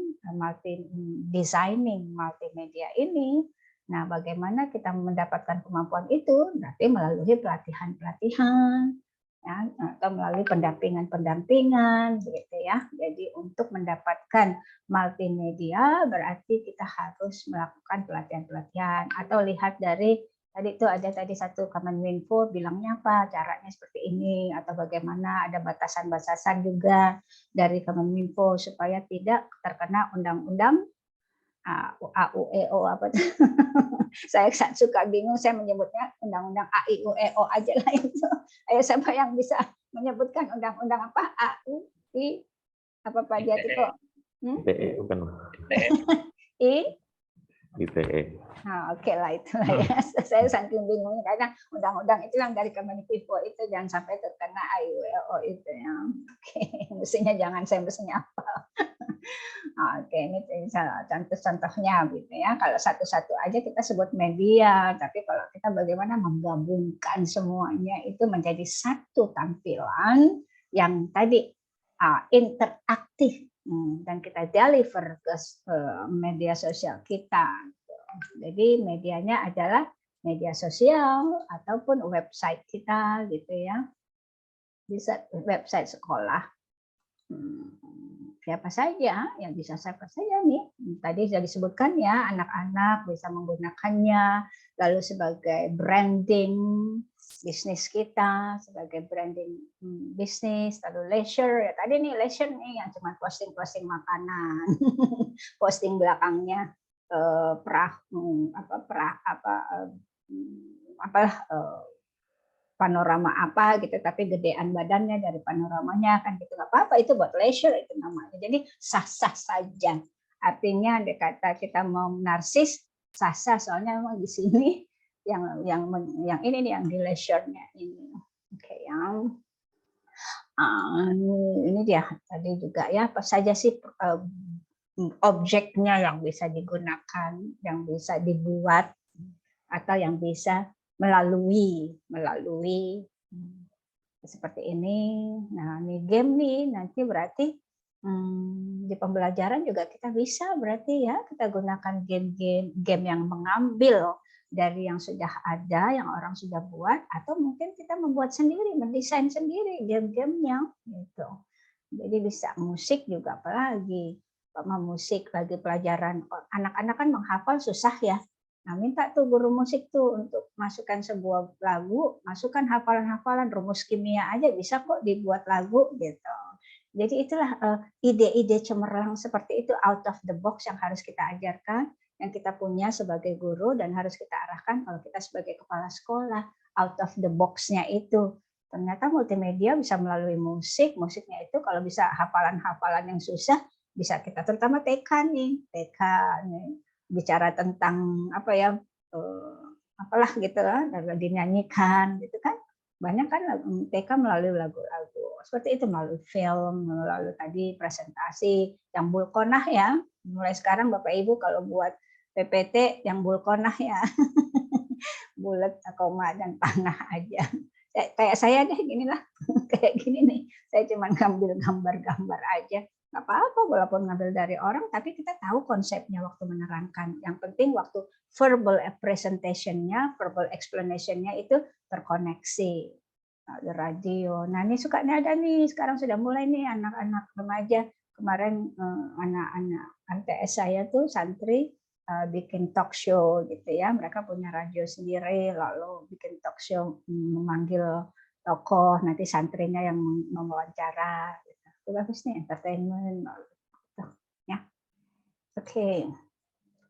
designing multimedia ini. Nah, bagaimana kita mendapatkan kemampuan itu? Berarti melalui pelatihan-pelatihan ya, atau melalui pendampingan, gitu ya. Jadi untuk mendapatkan multimedia berarti kita harus melakukan pelatihan-pelatihan atau lihat dari tadi itu ada satu Kemenwinfo bilangnya apa caranya seperti ini atau bagaimana ada batasan-batasan juga dari Kemenwinfo supaya tidak terkena undang-undang AUEO apa tuh. Saya suka bingung saya menyebutnya undang-undang AIUEO aja lah itu. Ayo siapa yang bisa menyebutkan undang-undang apa? AU, I, apa Pak Jatiko?
ITE bukan? ITE.
Nah, oke lah itulah ya. Saya saking bingungnya karena undang-undang itu yang dari Kemeninfo itu jangan sampai terkena IULO itu ya. Oke, mestinya jangan saya mestinya apa. Oke, ini contoh-contohnya gitu ya. Kalau satu-satu aja kita sebut media, tapi kalau kita bagaimana menggabungkan semuanya itu menjadi satu tampilan yang tadi interaktif dan kita deliver ke media sosial kita. Jadi medianya adalah media sosial ataupun website kita gitu ya. Bisa website sekolah. Siapa saja yang bisa siapa saja nih. Tadi sudah disebutkan ya, anak-anak bisa menggunakannya lalu sebagai branding bisnis kita, sebagai branding bisnis, lalu leisure ya. Tadi nih leisure nih yang cuma posting-posting makanan. Posting belakangnya panorama apa gitu, tapi gedean badannya dari panoramanya kan gitu, nggak apa-apa, itu buat leisure itu namanya. Jadi sah-sah saja. Artinya kata kita mau narsis sah-sah, soalnya memang di sini yang ini nih yang di leisure-nya ini. Oke, yang ini dia tadi juga ya, apa saja sih objeknya yang bisa digunakan, yang bisa dibuat, atau yang bisa melalui seperti ini. Nah, ini game nih, nanti berarti di pembelajaran juga kita bisa berarti ya, kita gunakan game yang mengambil dari yang sudah ada, yang orang sudah buat, atau mungkin kita membuat sendiri, mendesain sendiri game-gamenya gitu. Jadi bisa musik juga, apalagi musik bagi pelajaran anak-anak kan menghafal susah ya. Nah, minta tuh guru musik tuh untuk masukkan sebuah lagu, masukkan hafalan-hafalan, rumus kimia aja bisa kok dibuat lagu gitu. Jadi itulah ide-ide cemerlang seperti itu, out of the box yang harus kita ajarkan, yang kita punya sebagai guru dan harus kita arahkan kalau kita sebagai kepala sekolah, out of the box-nya itu. Ternyata multimedia bisa melalui musik, musiknya itu kalau bisa hafalan-hafalan yang susah, bisa kita terutama TK nih, bicara tentang apa ya, apalah gitu lah, dinyanyikan gitu kan, banyak kan TK melalui lagu-lagu seperti itu, melalui film, melalui tadi presentasi yang bulkonah ya, mulai sekarang Bapak Ibu kalau buat PPT yang bulkonah ya, bulat, koma dan panah aja. Kayak saya deh ginilah, kayak gini nih, saya cuma ngambil gambar-gambar aja. Nggak apa-apa walaupun ngambil dari orang, tapi kita tahu konsepnya waktu menerangkan. Yang penting waktu verbal presentation-nya, verbal explanation-nya itu terkoneksi. Ada radio. Nah ini sukanya ada nih, sekarang sudah mulai nih anak-anak remaja. Kemarin anak-anak MTS saya tuh santri bikin talk show gitu ya. Mereka punya radio sendiri, lalu bikin talk show, memanggil tokoh, nanti santrinya yang mewawancara. Bagus nih, entertainment ya. Oke.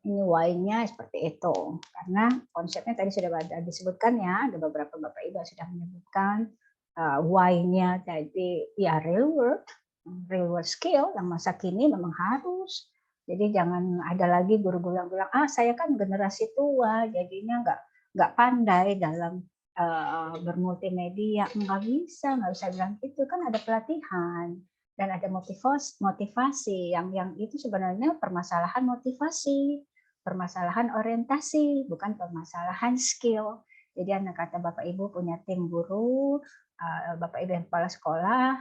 Ini why-nya seperti itu. Karena konsepnya tadi sudah ada disebutkan ya, ada beberapa Bapak Ibu sudah menyebutkan why-nya tadi ya real world skill yang masa kini memang harus. Jadi jangan ada lagi guru-guru yang bilang, saya kan generasi tua, jadinya nggak pandai dalam bermultimedia. Nggak bisa bilang gitu, kan ada pelatihan. Dan ada motivasi yang itu sebenarnya permasalahan motivasi, permasalahan orientasi, bukan permasalahan skill. Jadi anak kata Bapak Ibu punya tim guru, Bapak Ibu yang kepala sekolah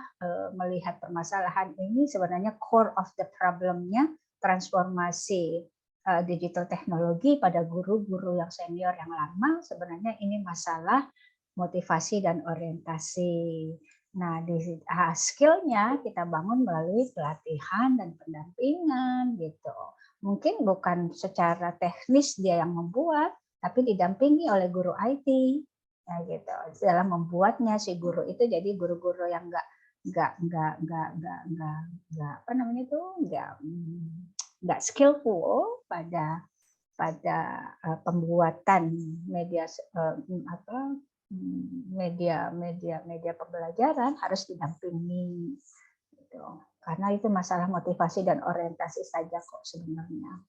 melihat permasalahan ini sebenarnya core of the problem-nya transformasi digital teknologi pada guru-guru yang senior yang lama, sebenarnya ini masalah motivasi dan orientasi. Nah, di skill-nya kita bangun melalui pelatihan dan pendampingan gitu. Mungkin bukan secara teknis dia yang membuat, tapi didampingi oleh guru IT. Nah, gitu. Dalam membuatnya si guru itu jadi guru-guru yang nggak skillful pada pembuatan media media pembelajaran harus didampingi gitu. Karena itu masalah motivasi dan orientasi saja kok sebenarnya.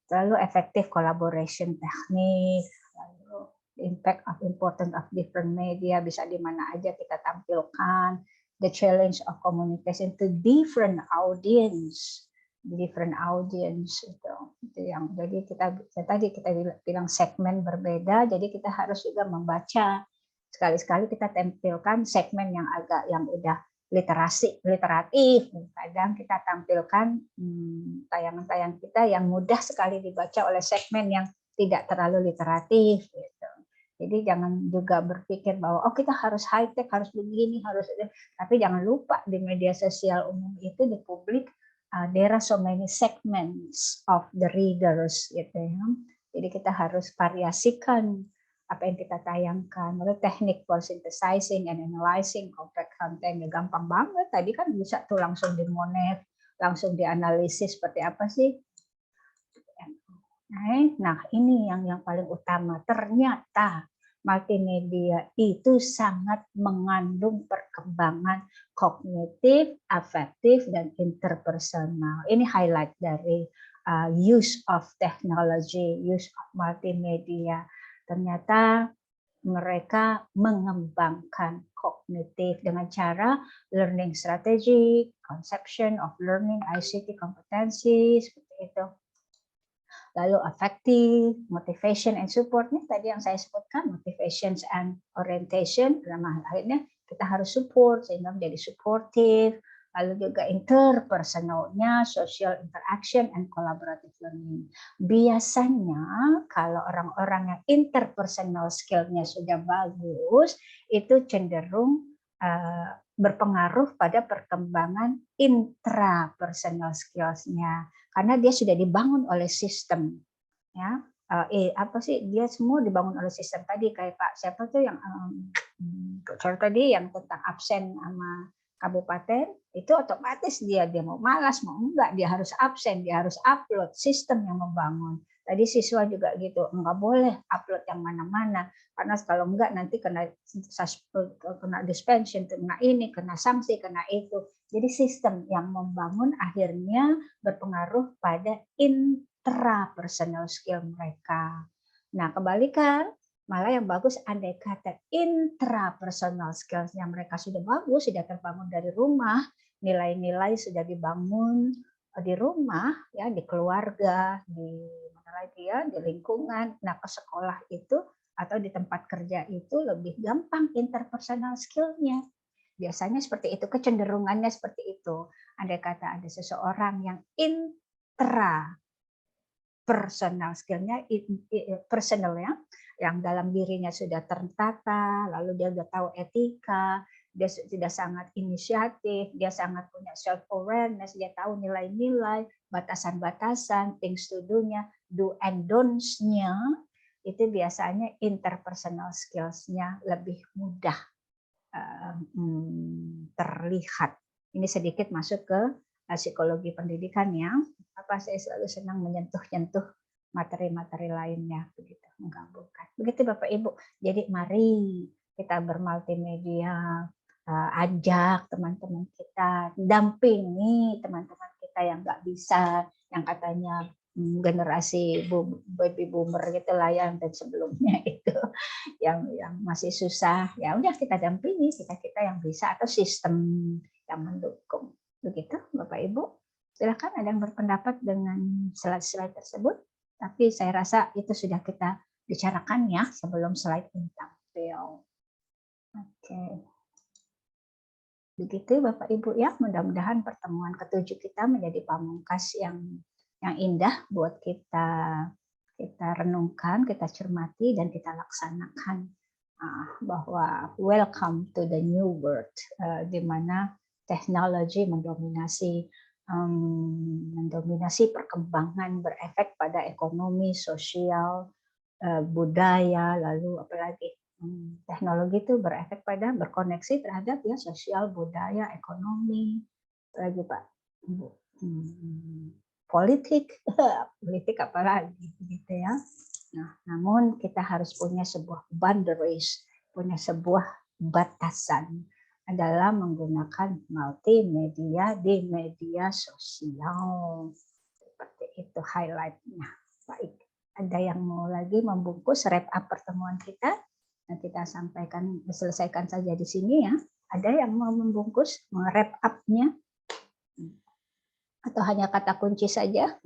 Lalu effective collaboration teknik, lalu impact of important of different media, bisa di mana aja kita tampilkan, the challenge of communication to different audience itu yang jadi kita bilang segmen berbeda, jadi kita harus juga membaca, sekali-sekali kita tampilkan segmen yang udah literatif, kadang kita tampilkan tayangan-tayangan kita yang mudah sekali dibaca oleh segmen yang tidak terlalu literatif gitu. Jadi jangan juga berpikir bahwa kita harus high tech, harus begini, tapi jangan lupa di media sosial umum itu, di publik, there are so many segments of the readers gitu ya. Jadi kita harus variasikan apa yang kita tayangkan. Lalu teknik for synthesizing and analyzing complex content, ya gampang banget. Tadi kan bisa tuh langsung dimonet, langsung dianalisis seperti apa sih. Nah, ini yang paling utama. Ternyata multimedia itu sangat mengandung perkembangan kognitif, afektif, dan interpersonal. Ini highlight dari use of technology, use of multimedia. Ternyata mereka mengembangkan kognitif dengan cara learning strategy, conception of learning, ICT kompetensi, seperti itu. Lalu affective, motivation and support-nya tadi yang saya sebutkan, motivation and orientation, dalam akhirnya kita harus support sehingga menjadi supportive. Lalu juga interpersonalnya, social interaction and collaborative learning. Biasanya kalau orang-orang yang interpersonal skill-nya sudah bagus, itu cenderung berpengaruh pada perkembangan intrapersonal skills-nya. Karena dia sudah dibangun oleh sistem, ya dia semua dibangun oleh sistem tadi, kayak Pak siapa tuh yang tadi yang tentang absen sama kabupaten, itu otomatis dia mau malas mau enggak dia harus absen, dia harus upload, sistem yang membangun. Tadi siswa juga gitu, enggak boleh upload yang mana-mana karena kalau enggak nanti kena suspension, kena ini, kena sanksi, kena itu. Jadi sistem yang membangun akhirnya berpengaruh pada intrapersonal skill mereka. Nah, kebalikan, malah yang bagus andai kata intrapersonal skills-nya mereka sudah bagus, sudah terbangun dari rumah, nilai-nilai sudah dibangun di rumah, ya di keluarga, di mana lagi ya, di lingkungan. Nah, ke sekolah itu atau di tempat kerja itu lebih gampang interpersonal skill-nya. Biasanya seperti itu, kecenderungannya seperti itu. Andai kata ada seseorang yang intrapersonal skill-nya, personal ya, yang dalam dirinya sudah tertata, lalu dia sudah tahu etika, dia sudah sangat inisiatif, dia sangat punya self awareness, dia tahu nilai-nilai, batasan-batasan, things to do-nya, do and don'ts-nya, itu biasanya interpersonal skills-nya lebih mudah terlihat. Ini sedikit masuk ke psikologi pendidikan ya. Saya selalu senang menyentuh-nyentuh materi-materi lainnya, begitu, menggabungkan. Begitu Bapak Ibu. Jadi mari kita bermultimedia, ajak teman-teman kita, dampingi teman-teman kita yang nggak bisa, yang katanya generasi baby boomer gitu lah yang dan sebelumnya itu yang masih susah, ya udah kita dampingi, kita yang bisa, atau sistem yang mendukung. Begitu Bapak Ibu. Silakan ada yang berpendapat dengan slide-slide tersebut, tapi saya rasa itu sudah kita bicarakan ya sebelum slide ini tampil. Oke. Begitu Bapak Ibu ya, mudah-mudahan pertemuan ke-7 kita menjadi pamungkas yang indah buat kita renungkan, kita cermati, dan kita laksanakan, bahwa welcome to the new world, di mana teknologi mendominasi perkembangan, berefek pada ekonomi, sosial, budaya, lalu apalagi teknologi itu berefek pada, berkoneksi terhadap ya sosial, budaya, ekonomi, lagi Pak Ibu. Politik apalagi gitu ya. Nah, namun kita harus punya sebuah boundaries punya sebuah batasan adalah menggunakan multimedia di media sosial. Seperti itu highlight-nya. Baik, ada yang mau lagi membungkus wrap up pertemuan kita? Nah, kita selesaikan saja di sini ya. Ada yang mau membungkus, wrap up-nya? Atau hanya kata kunci saja?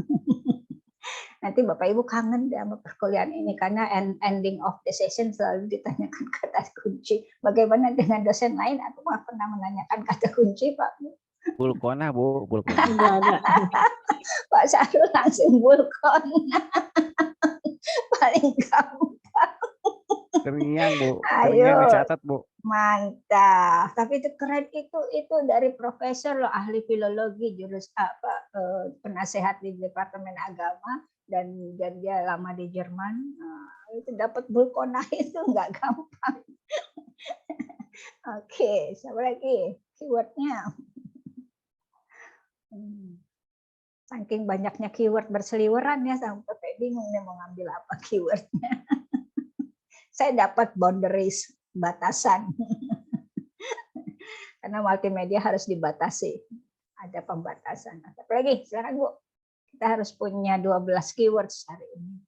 Nanti Bapak Ibu kangen sama perkuliahan ini karena ending of the session selalu ditanyakan kata kunci. Bagaimana dengan dosen lain? Aku nggak pernah menanyakan kata kunci, Pak.
Bulkona, Bu. Bulkona.
Pak Sarul langsung bulkona. Paling gampang.
Terngiang, Bu.
Ayo.
Terngiang dicatat, Bu.
Mantap. Tapi itu keren, itu dari profesor loh, ahli filologi, penasehat di Departemen Agama. Dan dia lama di Jerman, itu dapat bulkona itu nggak gampang. Oke, siapa lagi keywordnya? Saking banyaknya keyword berseliweran ya, sampai bingung nih mau ngambil apa keywordnya. Saya dapat boundaries, batasan. Karena multimedia harus dibatasi, ada pembatasan. Apa lagi? Silakan Bu. Kita harus punya 12 keywords hari ini.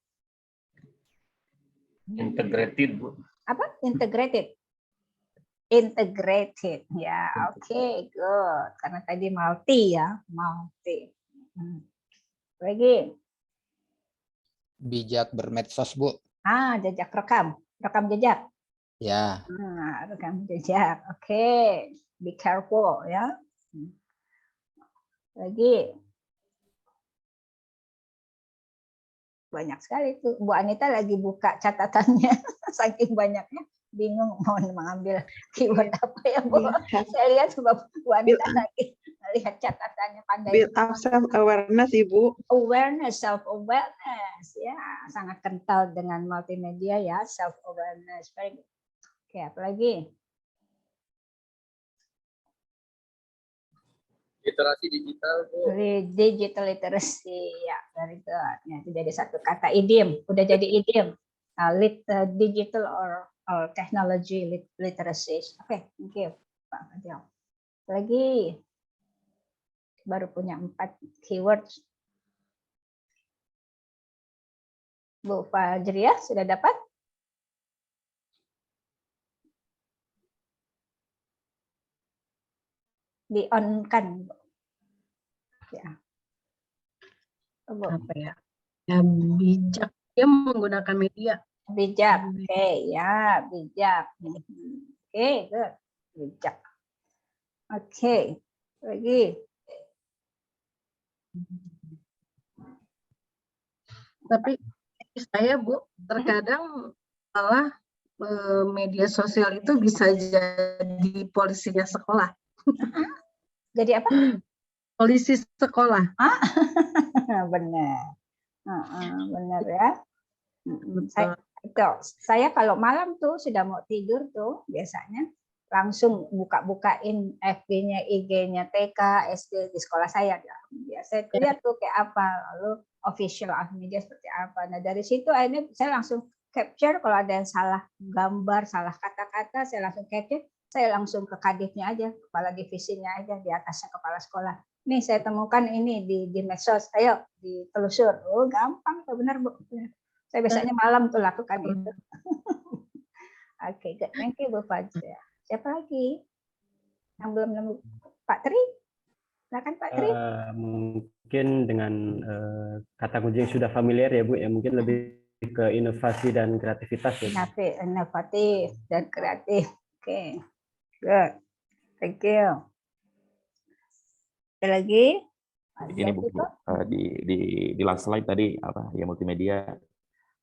Integrated, Bu.
Apa? Integrated. Integrated. Ya, oke, good. Karena tadi multi ya, multi. Lagi.
Bijak bermedsos, Bu.
Jejak rekam. Rekam jejak.
Ya.
Rekam jejak. Oke. Be careful ya. Lagi. Banyak sekali tuh. Bu Anita lagi buka catatannya, saking banyaknya bingung mau mengambil keyword apa ya Bu. Saya lihat Bu Anita lagi melihat catatannya, pandai.
Build up self awareness, Ibu.
Awareness, self awareness ya, sangat kental dengan multimedia ya, self awareness. Oke, apa lagi?
Literasi digital, Bu.
Digital literacy, ya, very good. Ya, itu jadi satu kata idiom, udah jadi idiom. Digital or technology literacy. Oke, thank you, Pak Fadil. Lagi, baru punya 4 keywords. Bu Fajriah sudah dapat? Di-on-kan. Ya.
Apa ya? Ya, bijak. Dia menggunakan media.
Bijak. Oke, ya, bijak. Oke, good. Bijak. Oke. Lagi.
Tapi saya, Bu, terkadang malah media sosial itu bisa jadi polisinya sekolah.
Jadi apa?
Polisi sekolah.
Benar. Benar ya. Saya kalau malam tuh sudah mau tidur tuh biasanya langsung buka-bukain FB-nya, IG-nya TK, SD di sekolah saya. Saya lihat tuh kayak apa, lalu official media seperti apa. Nah dari situ akhirnya saya langsung capture kalau ada yang salah gambar, salah kata-kata, saya langsung capture. Saya langsung ke kadifnya aja, kepala divisinya aja, di atasnya kepala sekolah. Nih saya temukan ini di medsos, ayo ditelusur. Oh gampang, benar Bu. Saya biasanya malam tuh lakukan itu. Oke, good. Thank you Bu Fajriah. Siapa lagi? Yang belum nemu? Pak Tri? Silakan Pak Tri.
Mungkin dengan kata kunci yang sudah familiar ya Bu, ya mungkin lebih ke inovasi dan kreativitas ya.
Inovatif dan kreatif. Oke. Good. Thank you. Ada lagi?
Ini Bu, di last slide tadi apa ya, multimedia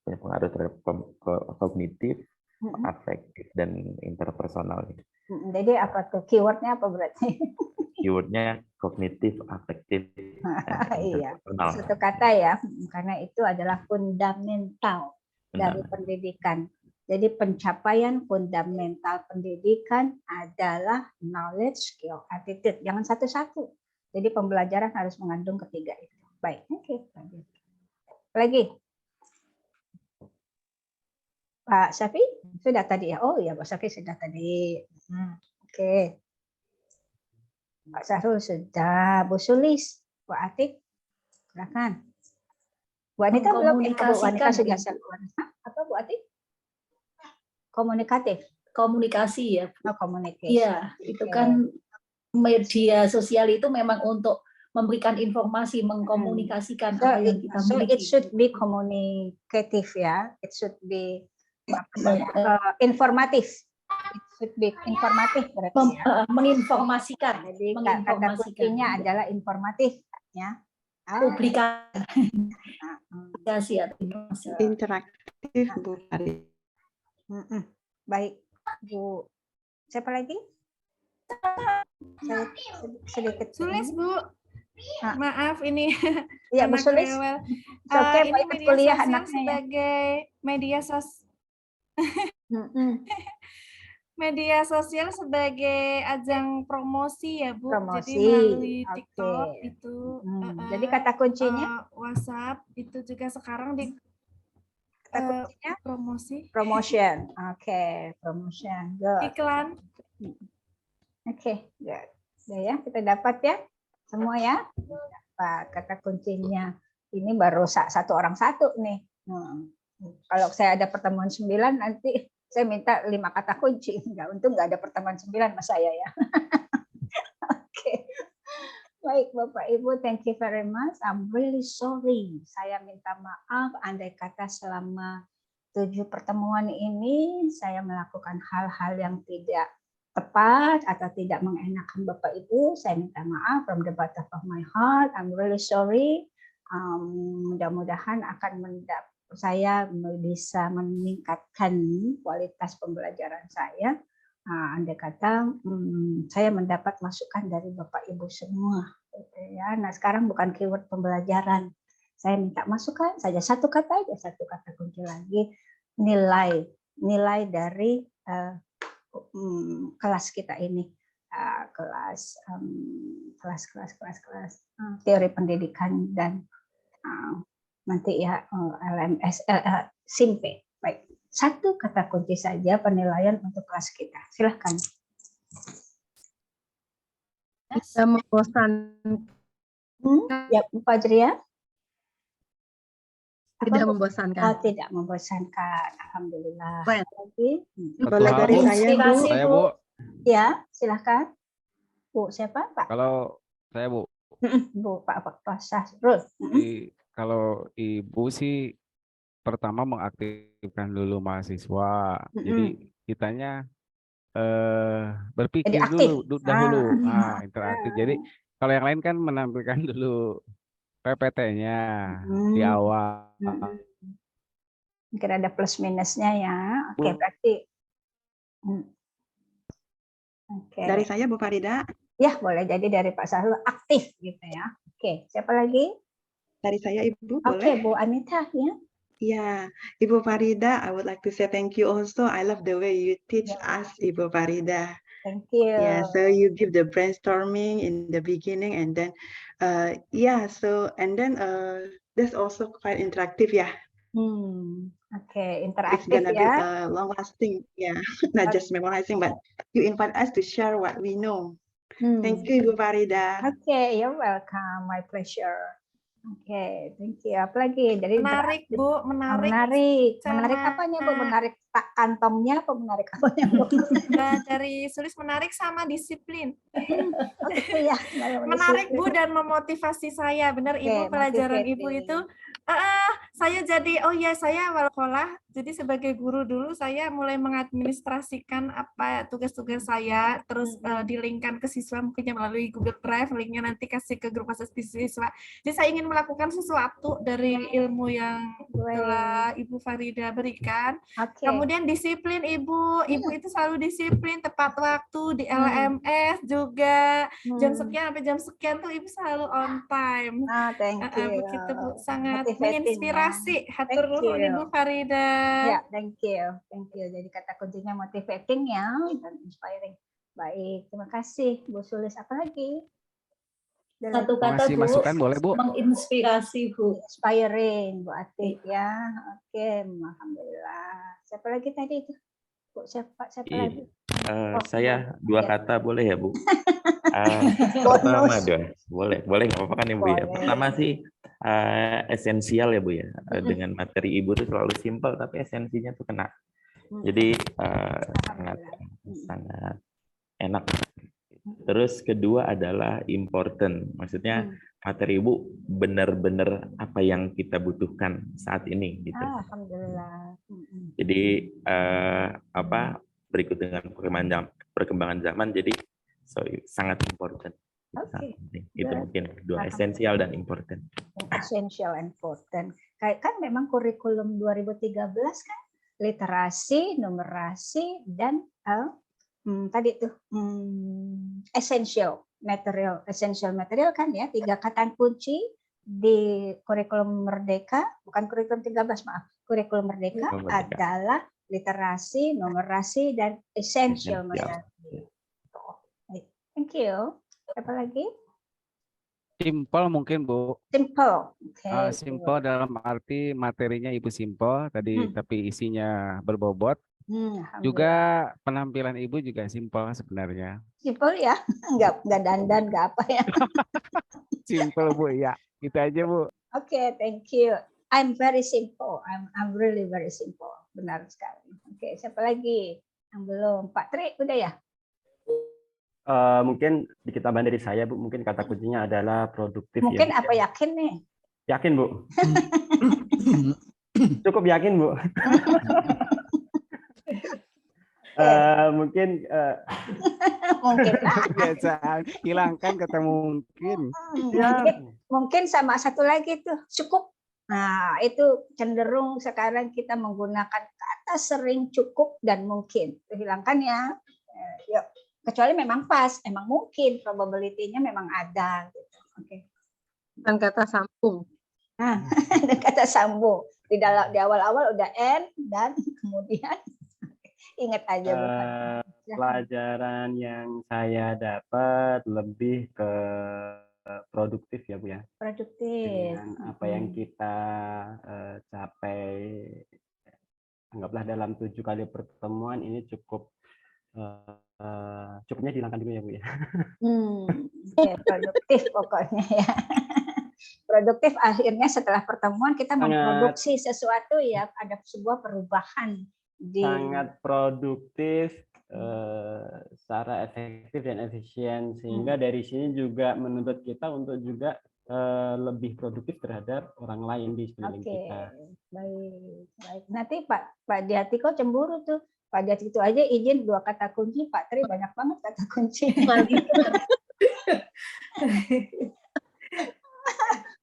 punya pengaruh terhadap kognitif, afektif dan interpersonal.
Jadi apa tuh keywordnya apa berarti?
Keywordnya kognitif, afektif, dan interpersonal.
Satu kata ya, karena itu adalah fundamental dari pendidikan. Jadi pencapaian fundamental pendidikan adalah knowledge, skill, attitude. Jangan satu-satu. Jadi pembelajaran harus mengandung ketiga itu. Baik, oke. Lagi. Pak Syafi sudah tadi ya. Oh ya, Pak Syafi sudah tadi. Oke. Pak Syahrul sudah. Bu Sulis, Bu Atik, silakan. Bu Anita belum ya? Bu Anita sudah selesai. Apa Bu Atik? Komunikatif.
Komunikasi ya.
Oh, komunikasi.
Iya, itu kan media sosial itu memang untuk memberikan informasi, mengkomunikasikan apa yang kita miliki.
So it should be communicative ya. It should be informatif. It should be informatif berarti ya.
Menginformasikan.
Jadi kata kuncinya adalah informatif ya.
Publikasi atau informasi.
Interaktif Bu Farida.
Baik, Bu. Siapa lagi? Saya sedikit
Sulis, Bu. Maaf ini.
Iya, Bu Sulis.
Ini media kuliah anaknya sebagai media media sosial sebagai ajang promosi ya Bu.
Promosi.
Jadi melalui TikTok itu.
Jadi kata kuncinya
WhatsApp itu juga sekarang di promosi.
Promotion. Oke, promotion. Good.
Iklan.
Oke, good. Ya, kita dapat ya. Semua ya. Dapat kata kuncinya. Ini baru satu orang satu nih. Kalau saya ada pertemuan 9 nanti saya minta 5 kata kunci. Untung nggak ada pertemuan 9 sama saya ya. Oke. Baik Bapak Ibu, thank you very much. I'm really sorry. Saya minta maaf andai kata selama 7 pertemuan ini saya melakukan hal-hal yang tidak tepat atau tidak mengenakan Bapak Ibu. Saya minta maaf from the bottom of my heart. I'm really sorry. Mudah-mudahan saya bisa meningkatkan kualitas pembelajaran saya. Andai kata saya mendapat masukan dari Bapak Ibu semua. Gitu ya. Nah sekarang bukan keyword pembelajaran. Saya minta masukan saja satu kata kunci lagi. Nilai dari kelas kita ini. Kelas teori pendidikan dan nanti ya LMS SIMP. Baik, satu kata kunci saja penilaian untuk kelas kita. Silahkan.
Tidak membosankan.
Ya, Bu Fajria.
Tidak membosankan.
Tidak membosankan. Alhamdulillah.
Boleh dari saya, Bu.
Saya, Bu.
Ya, silahkan. Bu, siapa, Pak?
Kalau saya, Bu.
Bu, Pak Syahrul.
Kalau Ibu sih pertama mengaktifkan dulu mahasiswa. Jadi kitanya berpikir dahulu. Interaktif. Jadi kalau yang lain kan menampilkan dulu PPT-nya di awal.
Mungkin ada plus minusnya ya. Oke, berarti
dari saya Bu Farida.
Ya, boleh jadi dari Pak Syahrul aktif gitu ya. Oke, siapa lagi?
Dari saya Ibu, boleh?
Oke, Bu Anita ya.
Yeah, Ibu Farida, I would like to say thank you also. I love the way you teach us, Ibu Farida.
Thank you.
Yeah, so you give the brainstorming in the beginning, and then, that's also quite interactive, yeah.
Okay, interaktif
it's gonna
ya.
Be long lasting, yeah, not just memorizing, but you invite us to share what we know. Thank you, Ibu Farida.
Okay, you're welcome. My pleasure. Oke, thank you. Apalagi dari
menarik, Bu, menarik.
Menarik apanya, Bu? Menarik kantongnya apa menarik apanya, Bu?
Dari Sulis menarik sama disiplin.
Ya,
menarik, Bu, dan memotivasi saya. Benar, Ibu, pelajaran Ibu itu saya jadi saya sekolah. Jadi sebagai guru dulu saya mulai mengadministrasikan apa tugas-tugas saya, terus di-link-kan ke siswa mungkinnya melalui Google Drive, linknya nanti kasih ke grup asesmen siswa. Jadi saya ingin melakukan sesuatu dari ilmu yang telah Ibu Farida berikan. Kemudian disiplin Ibu itu selalu disiplin, tepat waktu di LMS juga, jam sekian sampai jam sekian tuh Ibu selalu on time.
Thank you.
Begitu Bu, sangat menginspirasi. Hatur nuhun Ibu Farida.
Ya, thank you. Jadi kata kuncinya motivating ya dan inspiring. Baik, terima kasih Bu Sulis. Apa lagi?
Satu kata, Bu.
Masukan boleh, Bu?
Menginspirasi, Bu.
Inspiring, Bu Atik ya. Oke, alhamdulillah. Siapa lagi tadi itu? Bu, siapa lagi?
Saya 2 kata boleh ya, Bu? Pertama boleh nggak apa-apa kan Ibu ya. Pertama sih esensial ya Bu ya. Dengan materi Ibu itu selalu simpel tapi esensinya tuh kena. Jadi sangat enak. Terus kedua adalah important. Maksudnya materi Ibu benar-benar apa yang kita butuhkan saat ini gitu.
Alhamdulillah.
Jadi berikut dengan perkembangan zaman jadi sangat important. Itu mungkin dua, esensial dan important.
Essential and important. Kayak kan memang kurikulum 2013 kan literasi, numerasi dan tadi tuh essential material kan ya, 3 kata kunci di kurikulum Merdeka, bukan kurikulum 13 maaf, kurikulum Merdeka adalah literasi, numerasi dan essential material. Thank you. Apa lagi?
Simple mungkin Bu.
Simple.
Simple dalam arti materinya Ibu simple tadi, tapi isinya berbobot. Juga penampilan Ibu juga simple sebenarnya.
Simple ya, nggak dandan, nggak apa ya.
Simple Bu, ya. Itu aja Bu.
Oke, thank you. I'm very simple. I'm really very simple. Benar sekali. Oke, siapa lagi yang belum? Pak Tri, udah ya?
Mungkin dikit tambahan dari saya, Bu. Mungkin kata kuncinya adalah produktif.
Mungkin
ya.
apa yakin nih?
Yakin, Bu. Cukup yakin, Bu. Mungkin
biasa hilangkan kata mungkin.
Mungkin sama satu lagi tuh cukup. Nah, itu cenderung sekarang kita menggunakan kata sering, cukup dan mungkin. Itu hilangkan ya. Yuk. Kecuali memang pas, emang mungkin probability-nya memang ada gitu. Oke.
Dan kata sambung.
Nah, ada kata sambung. Di awal-awal udah N dan kemudian ingat aja bukan.
Pelajaran yang saya dapat lebih ke produktif ya Bu ya.
Produktif.
Dengan apa yang kita capai, anggaplah dalam 7 kali pertemuan ini cukupnya dihilangkan dulu ya Bu ya.
Ya, produktif pokoknya ya. Produktif akhirnya setelah pertemuan kita memproduksi sesuatu ya, ada sebuah perubahan.
Sangat produktif, secara efektif dan efisien, sehingga dari sini juga menuntut kita untuk juga lebih produktif terhadap orang lain di sekeliling kita.
Baik. Nanti Pak Diatiko cemburu tuh. Pak Diatiko aja izin 2 kata kunci, Pak Tri banyak banget kata kunci.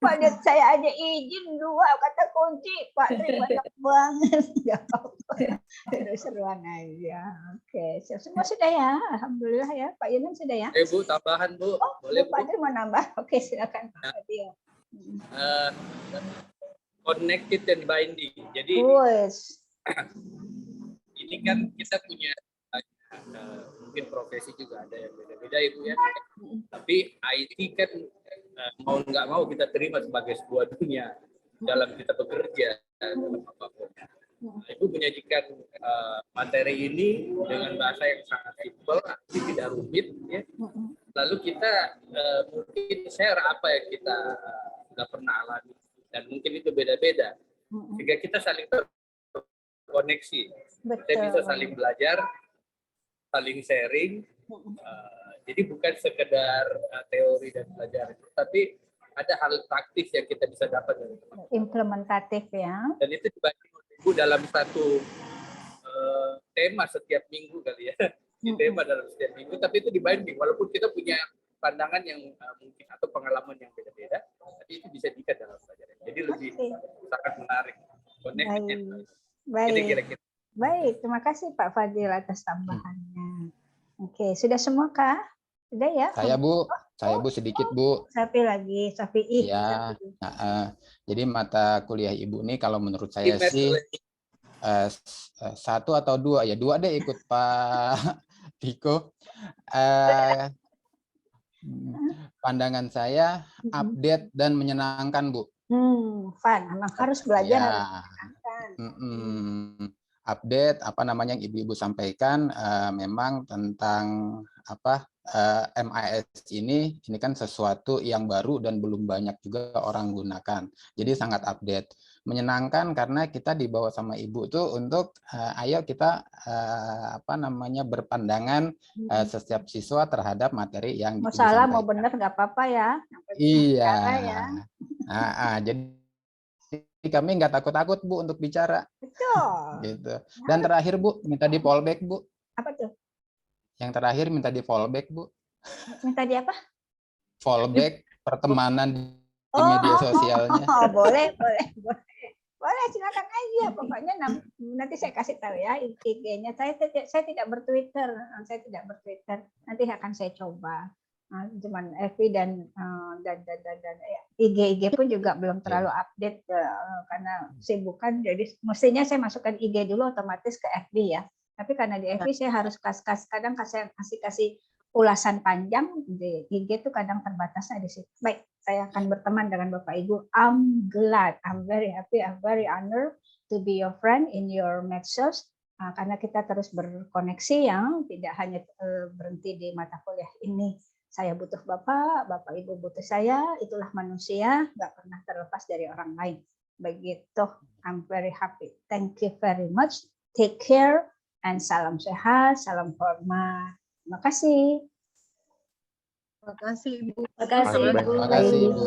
Pak Diat, saya aja izin 2 kata kunci, Pak Tri banyak banget. Gak apa-apa. Seru-seruan aja. Oke, semua sudah ya. Alhamdulillah ya. Pak Yunan sudah ya.
Bu, tambahan Bu. Boleh
Pak Tri mau nambah? Oke, silakan Pak Dio.
Connected and binding. Jadi ini kan kita punya mungkin profesi juga ada yang beda-beda Ibu ya. Tapi IT kan mau nggak mau kita terima sebagai sebuah dunia dalam kita bekerja dalam apapun. Ibu menyajikan materi ini dengan bahasa yang sangat simpel, tidak rumit ya. Lalu kita mungkin share apa yang kita nggak pernah alami dan mungkin itu beda-beda sehingga kita saling terkoneksi. Kita bisa saling belajar, saling sharing. Jadi bukan sekedar teori dan pelajaran, tapi ada hal praktis yang kita bisa dapat dari teman-teman.
Implementatif ya. Dan
itu dibagi Ibu dalam satu tema setiap minggu kali ya. Tema dalam setiap minggu, tapi itu dibanding. Walaupun kita punya pandangan yang mungkin atau pengalaman yang beda-beda, tapi itu bisa diikat dalam pelajaran. Jadi lebih sangat menarik.
Baik. Baik, terima kasih Pak Fadil atas tambahannya. Oke, sudah semua Kak? Sudah ya?
Saya Bu sedikit Bu.
Sapi lagi, Sapi.
Ya. Jadi mata kuliah Ibu nih kalau menurut saya sih 1 atau 2 ya, 2 deh ikut Pak Tiko. Pandangan saya update dan menyenangkan Bu.
Fun, emang harus belajar.
Ya.
Harus menyenangkan.
update apa namanya yang Ibu-ibu sampaikan, memang tentang apa MIS ini kan sesuatu yang baru dan belum banyak juga orang gunakan. Jadi sangat update. Menyenangkan karena kita dibawa sama Ibu tuh untuk ayo kita apa namanya berpandangan setiap siswa terhadap materi yang
mau salah
disampaikan.
mau benar nggak apa-apa ya.
Iya.
Ya.
Jadi kami nggak takut-takut Bu untuk bicara.
Betul.
Gitu. Dan terakhir Bu, minta di fallback Bu.
Apa tuh?
Yang terakhir minta di fallback Bu.
Minta di apa?
Fallback pertemanan di media sosialnya.
Boleh. Boleh, silakan aja. Pokoknya nanti saya kasih tahu ya IG-nya. Saya tidak bertwitter. Nanti akan saya coba. Cuman FB dan IG pun juga belum terlalu update karena sibukan. Jadi mestinya saya masukkan IG dulu otomatis ke FB ya. Tapi karena di FB saya harus kadang kasih ulasan panjang, di IG itu kadang terbatasnya di situ. Baik, saya akan berteman dengan Bapak Ibu. I'm glad, I'm very happy, I'm very honored to be your friend in your medsos. Karena kita terus berkoneksi ya, tidak hanya berhenti di mata kuliah ini. Saya butuh Bapak, Bapak Ibu butuh saya, itulah manusia, nggak pernah terlepas dari orang lain. Begitu, I'm very happy. Thank you very much. Take care. And salam sehat, salam hormat. Terima kasih.
Terima kasih Ibu.
Terima kasih Ibu.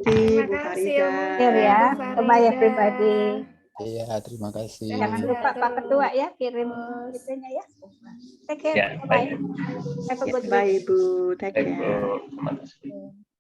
Terima kasih
Ya. Bye everybody.
Iya, terima kasih.
Jangan lupa Pak Ketua ya kirim itunya ya. Take care. Bye. Have a good
Bye Ibu. Take care.
Terima kasih.